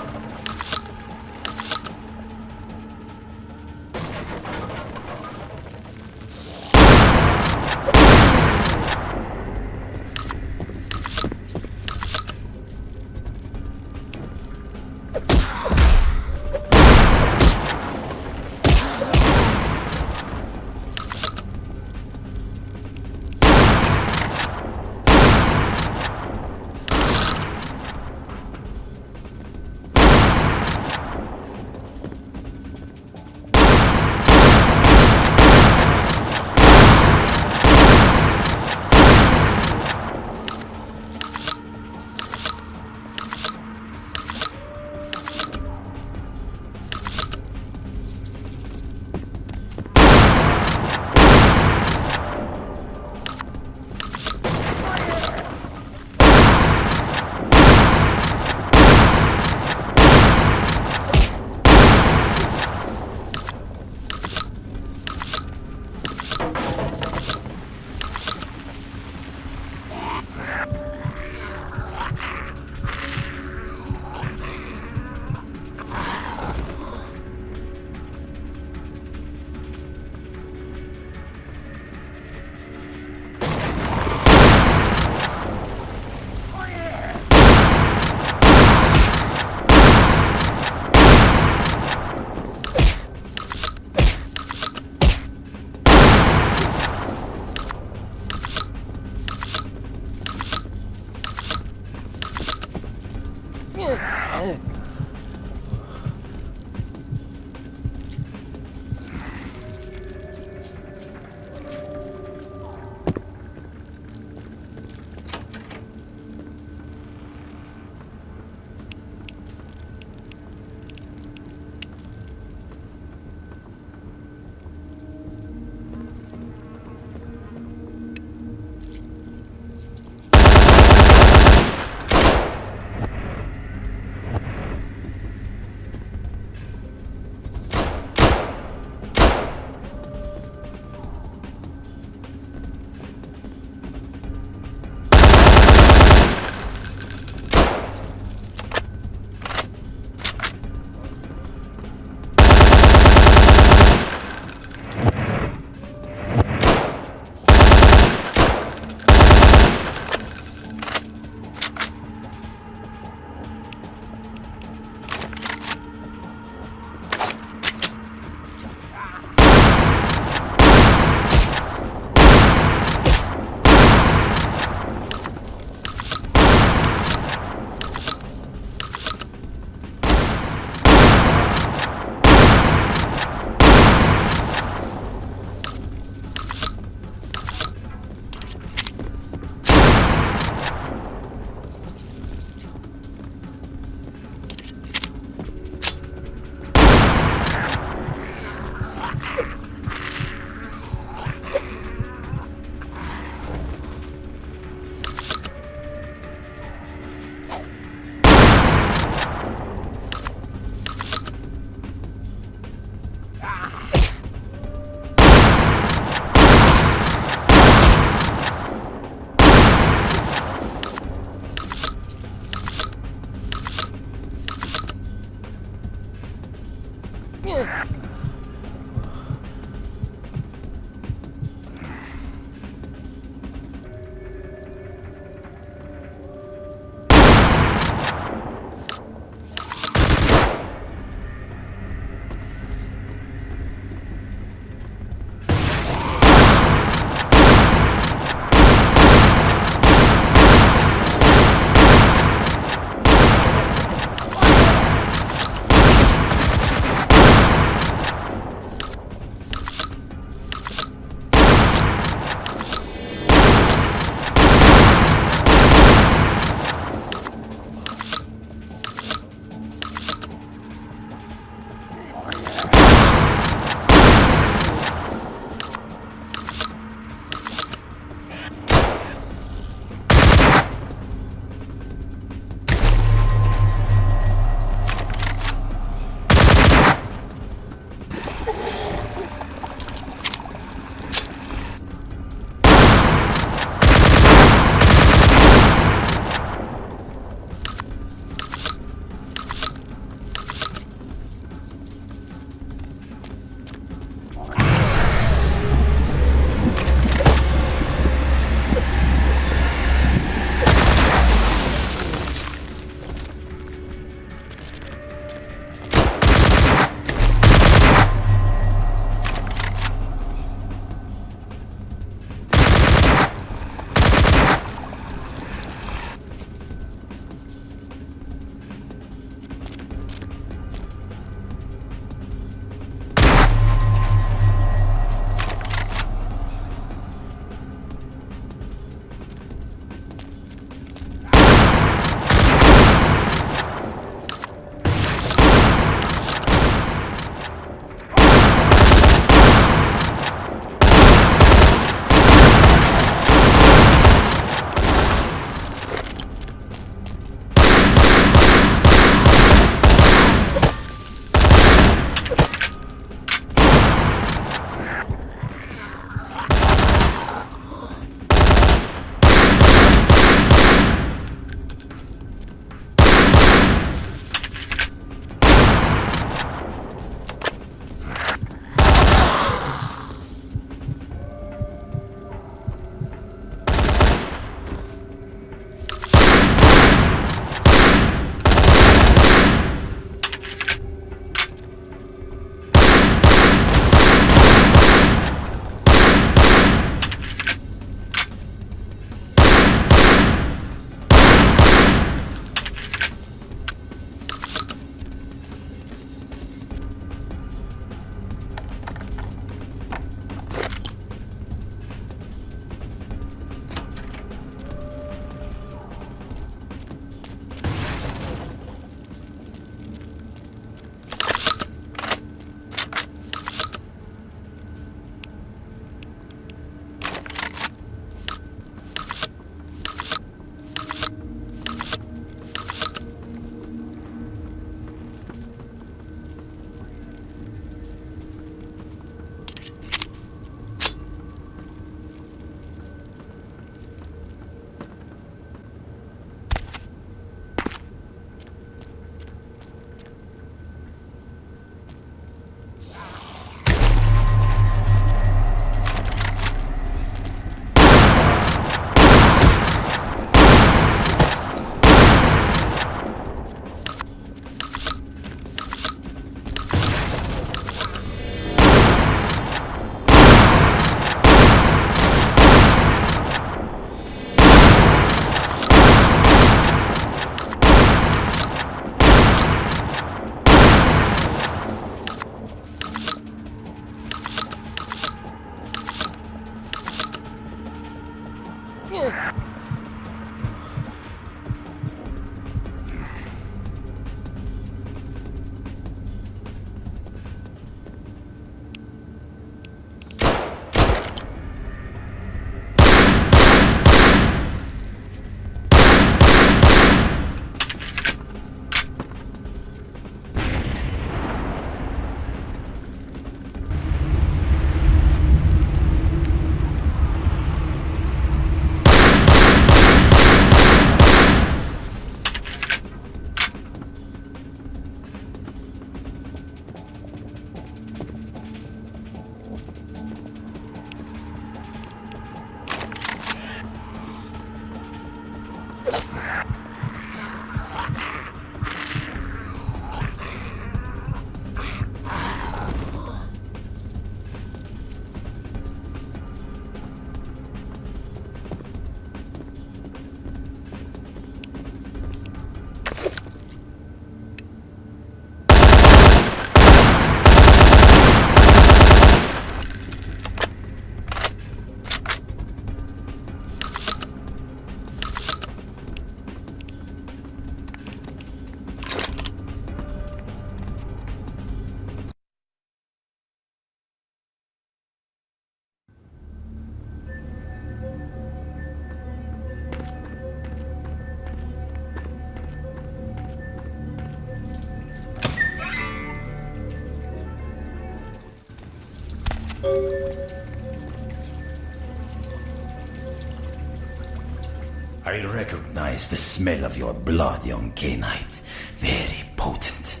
S18: I recognize the smell of your blood, young Knight. Very potent.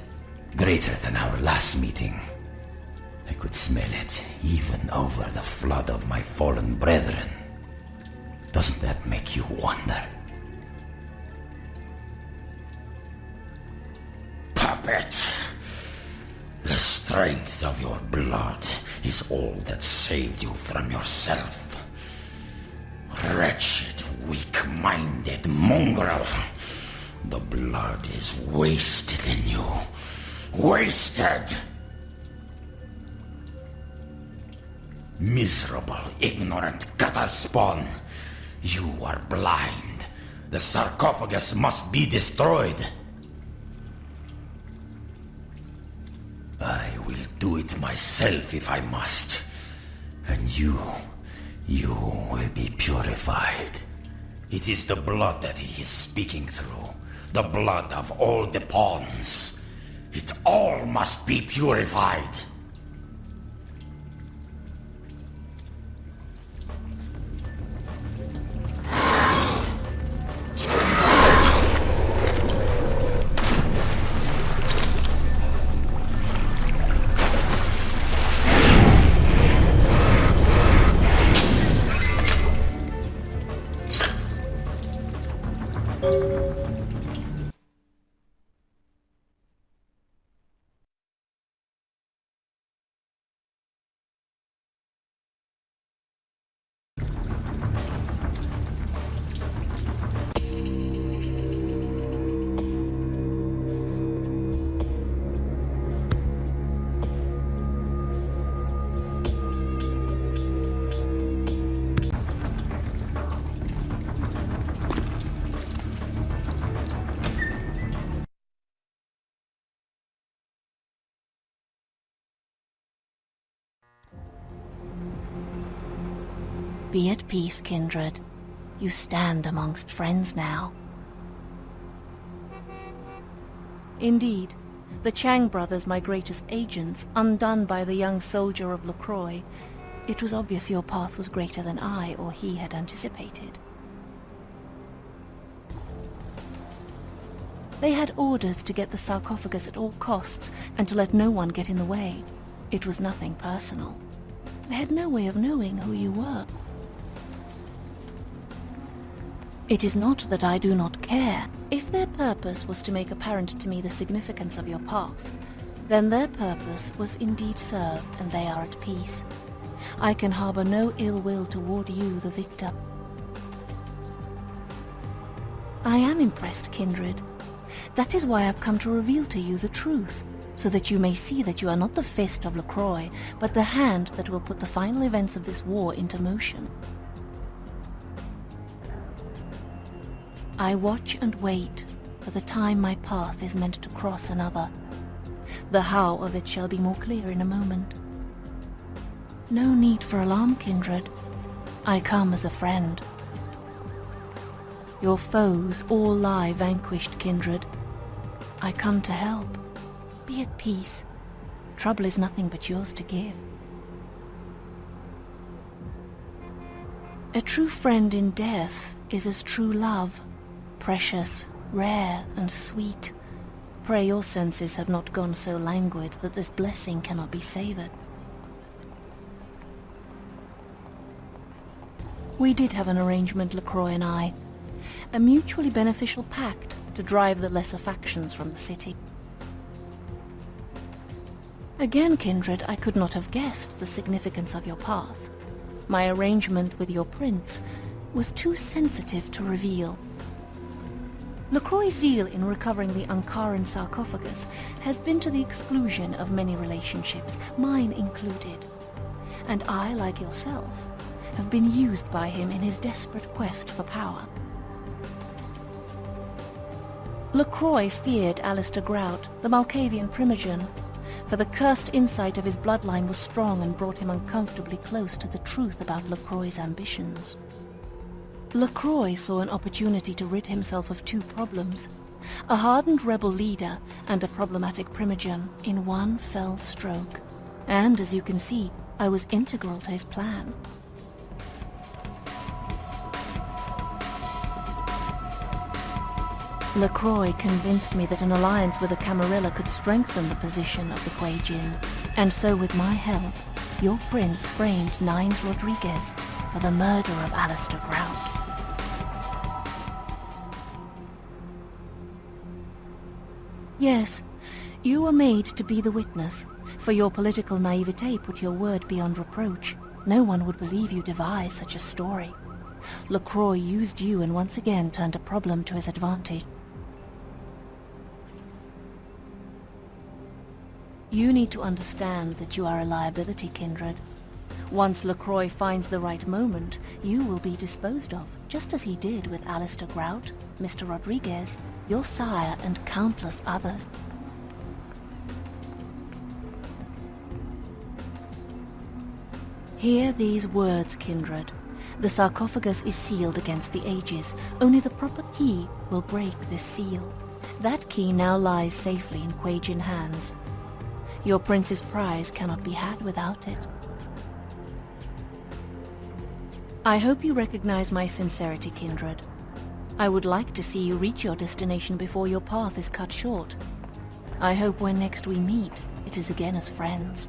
S18: Greater than our last meeting. I could smell it, even over the flood of my fallen brethren. Doesn't that make you wonder? Puppet! The strength of your blood is all that saved you from yourself. Wretched, weak-minded mongrel. The blood is wasted in you. Wasted! Miserable, ignorant gutter spawn. You are blind. The sarcophagus must be destroyed. I will do it myself if I must. And you will be purified. It is the blood that he is speaking through. The blood of all the pawns. It all must be purified.
S21: Be at peace, kindred. You stand amongst friends now. Indeed, the Chang brothers, my greatest agents, undone by the young soldier of LaCroix, it was obvious your path was greater than I or he had anticipated. They had orders to get the sarcophagus at all costs and to let no one get in the way. It was nothing personal. They had no way of knowing who you were. It is not that I do not care. If their purpose was to make apparent to me the significance of your path, then their purpose was indeed served, and they are at peace. I can harbor no ill will toward you, the victor. I am impressed, kindred. That is why I've come to reveal to you the truth, so that you may see that you are not the fist of LaCroix, but the hand that will put the final events of this war into motion. I watch and wait for the time my path is meant to cross another. The how of it shall be more clear in a moment. No need for alarm, kindred. I come as a friend. Your foes all lie vanquished, kindred. I come to help. Be at peace. Trouble is nothing but yours to give. A true friend in death is as true love. Precious, rare, and sweet. Pray your senses have not gone so languid that this blessing cannot be savored. We did have an arrangement, LaCroix and I. A mutually beneficial pact to drive the lesser factions from the city. Again, kindred, I could not have guessed the significance of your path. My arrangement with your prince was too sensitive to reveal. LaCroix's zeal in recovering the Ankaran sarcophagus has been to the exclusion of many relationships, mine included. And I, like yourself, have been used by him in his desperate quest for power. LaCroix feared Alistair Grout, the Malkavian primogen, for the cursed insight of his bloodline was strong and brought him uncomfortably close to the truth about LaCroix's ambitions. LaCroix saw an opportunity to rid himself of two problems, a hardened rebel leader and a problematic primogen, in one fell stroke. And as you can see, I was integral to his plan. Lacroix convinced me that an alliance with the Camarilla could strengthen the position of the Kuei-jin, and so with my help, your prince framed Nines Rodriguez for the murder of Alistair Grout. Yes, you were made to be the witness, for your political naivete put your word beyond reproach. No one would believe you devised such a story. Lacroix used you and once again turned a problem to his advantage. You need to understand that you are a liability, Kindred. Once Lacroix finds the right moment, you will be disposed of, just as he did with Alistair Grout, Mr. Rodriguez, your sire, and countless others. Hear these words, Kindred. The sarcophagus is sealed against the ages. Only the proper key will break this seal. That key now lies safely in Kuei-jin hands. Your prince's prize cannot be had without it. I hope you recognize my sincerity, Kindred. I would like to see you reach your destination before your path is cut short. I hope when next we meet, it is again as friends.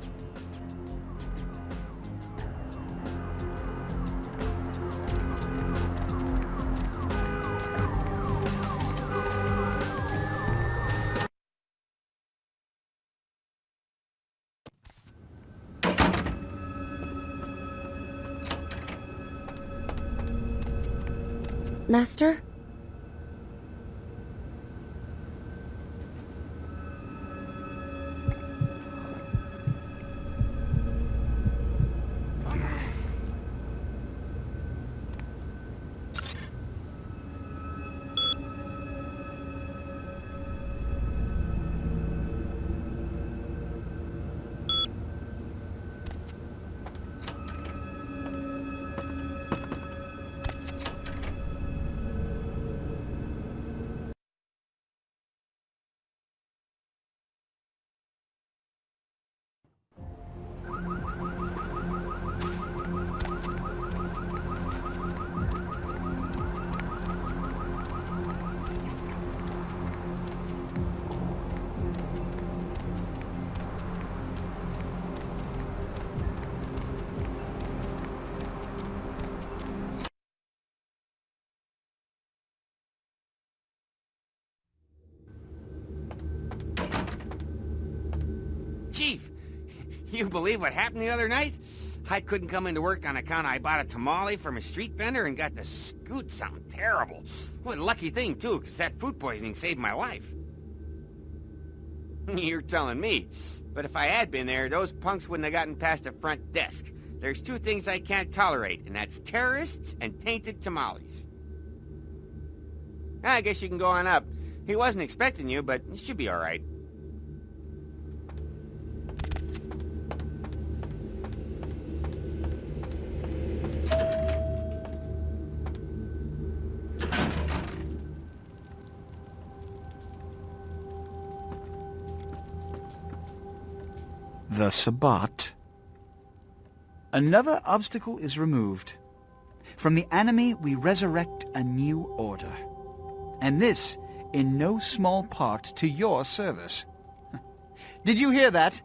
S3: Master?
S5: Chief, you believe what happened the other night? I couldn't come into work on account I bought a tamale from a street vendor and got to scoot something terrible. What a lucky thing, too, because that food poisoning saved my life. You're telling me. But if I had been there, those punks wouldn't have gotten past the front desk. There's two things I can't tolerate, and that's terrorists and tainted tamales. I guess you can go on up. He wasn't expecting you, but it should be all right.
S8: The Sabbat. Another obstacle is removed. From the enemy we resurrect a new order. And this, in no small part, to your service. Did you hear that?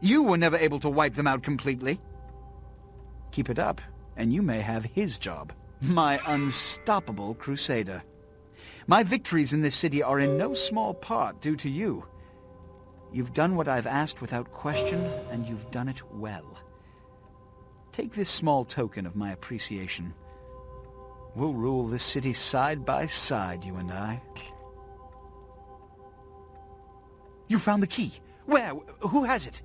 S8: You were never able to wipe them out completely. Keep it up, and you may have his job. My unstoppable crusader. My victories in this city are in no small part due to you. You've done what I've asked without question, and you've done it well. Take this small token of my appreciation. We'll rule this city side by side, you and I. You found the key. Where? Who has it?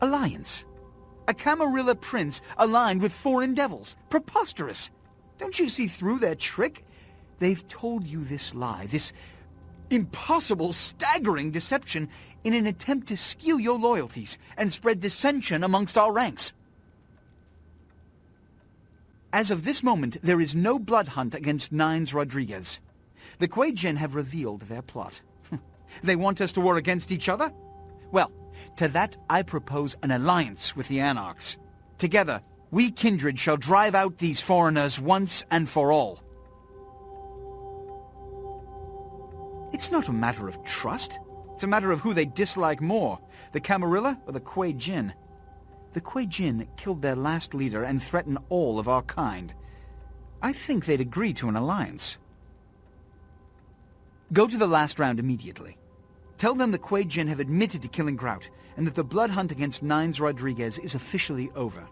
S8: Alliance. A Camarilla prince aligned with foreign devils. Preposterous. Don't you see through their trick? They've told you this lie, this impossible, staggering deception in an attempt to skew your loyalties and spread dissension amongst our ranks. As of this moment, there is no blood hunt against Nines Rodriguez. The Kuei-jin have revealed their plot. They want us to war against each other? Well, to that I propose an alliance with the Anarchs. Together, we kindred shall drive out these foreigners once and for all. It's not a matter of trust. It's a matter of who they dislike more, the Camarilla or the Kuei-jin. The Kuei-jin killed their last leader and threaten all of our kind. I think they'd agree to an alliance. Go to the last round immediately. Tell them the Kuei-jin have admitted to killing Grout, and that the blood hunt against Nines Rodriguez is officially over.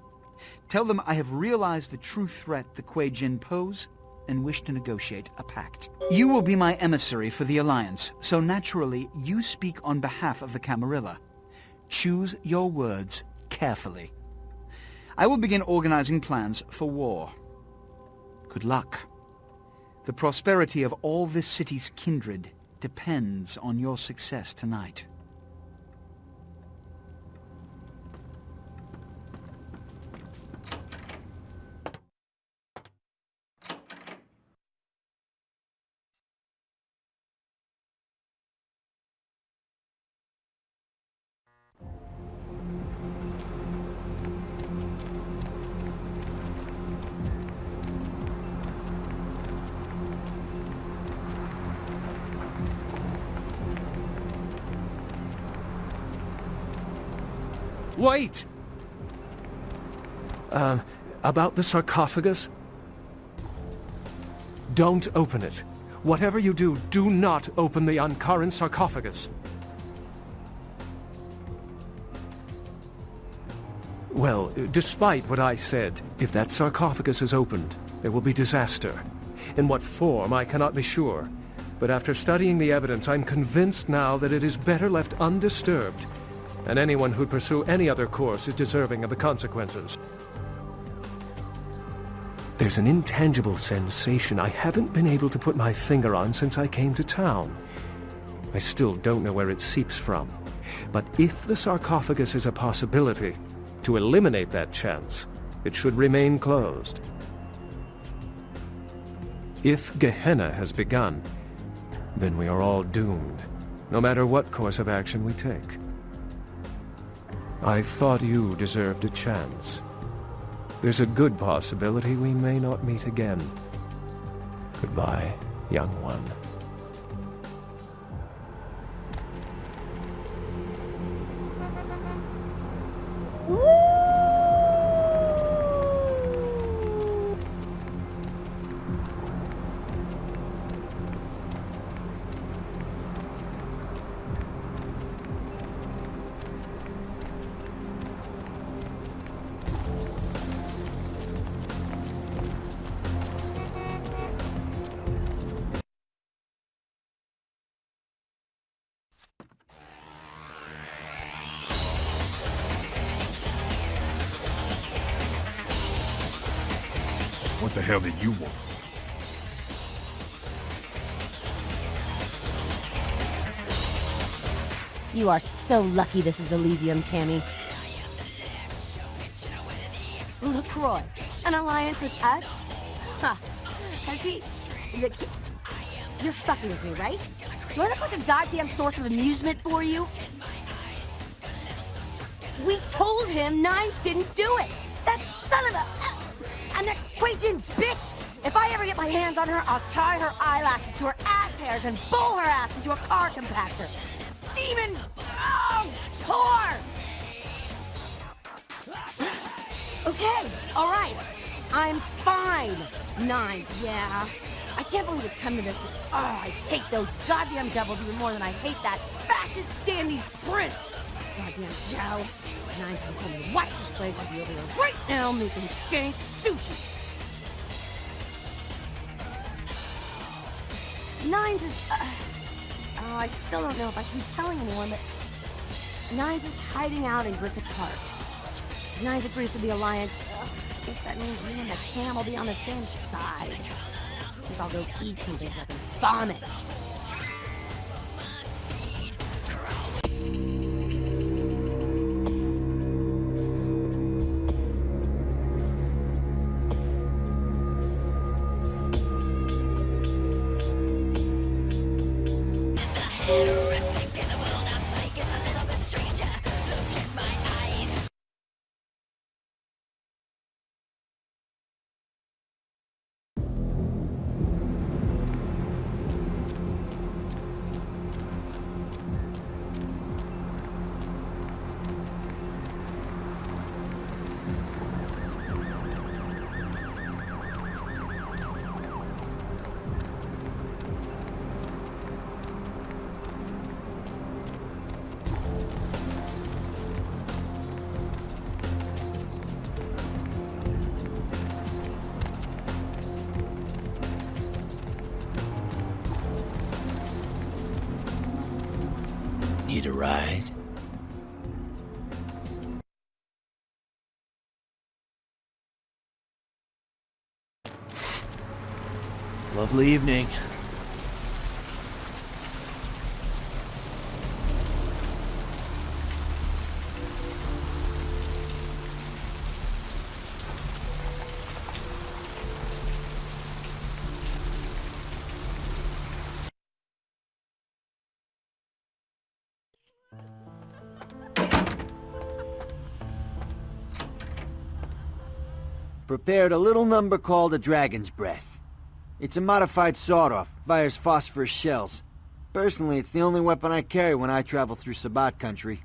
S8: Tell them I have realized the true threat the Kuei-jin pose, and wish to negotiate a pact. You will be my emissary for the alliance, so naturally you speak on behalf of the Camarilla. Choose your words carefully. I will begin organizing plans for war. Good luck. The prosperity of all this city's kindred depends on your success tonight.
S9: Wait! About the sarcophagus? Don't open it. Whatever you do, do not open the Ankaran sarcophagus. Well, despite what I said, if that sarcophagus is opened, there will be disaster. In what form, I cannot be sure. But after studying the evidence, I'm convinced now that it is better left undisturbed, and anyone who'd pursue any other course is deserving of the consequences. There's an intangible sensation I haven't been able to put my finger on since I came to town. I still don't know where it seeps from. But if the sarcophagus is a possibility, to eliminate that chance, it should remain closed. If Gehenna has begun, then we are all doomed, no matter what course of action we take. I thought you deserved a chance. There's a good possibility we may not meet again. Goodbye, young one.
S6: What the hell did you want?
S22: You are so lucky this is Elysium, Cammy.
S23: LaCroix, an alliance with us? Huh. Has he... You're fucking with me, right? Do I look like a goddamn source of amusement for you? We told him Nines didn't do it! That son of a... And that Kuei-jin bitch! If I ever get my hands on her, I'll tie her eyelashes to her ass hairs and bowl her ass into a car compactor! Demon... Oh, whore! Okay, alright. I'm fine. Nines, yeah. I can't believe it's come to this, but I hate those goddamn devils even more than I hate that fascist dandy prince! Goddamn Joe. Nines would tell me to watch this place. I'd be over here right now making skank sushi. Nines is... Oh, I still don't know if I should be telling anyone, but... Nines is hiding out in Griffith Park. Nines agrees to the alliance. I guess that means me and the Cam will be on the same side. I think I'll go eat something so I can vomit.
S24: Heretic in a world outside gets a little bit strange.
S18: Need a ride?
S19: Lovely evening. Prepared a little number called a Dragon's Breath. It's a modified sawed-off, fires phosphorus shells. Personally, it's the only weapon I carry when I travel through Sabbat country.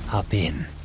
S18: Hop in.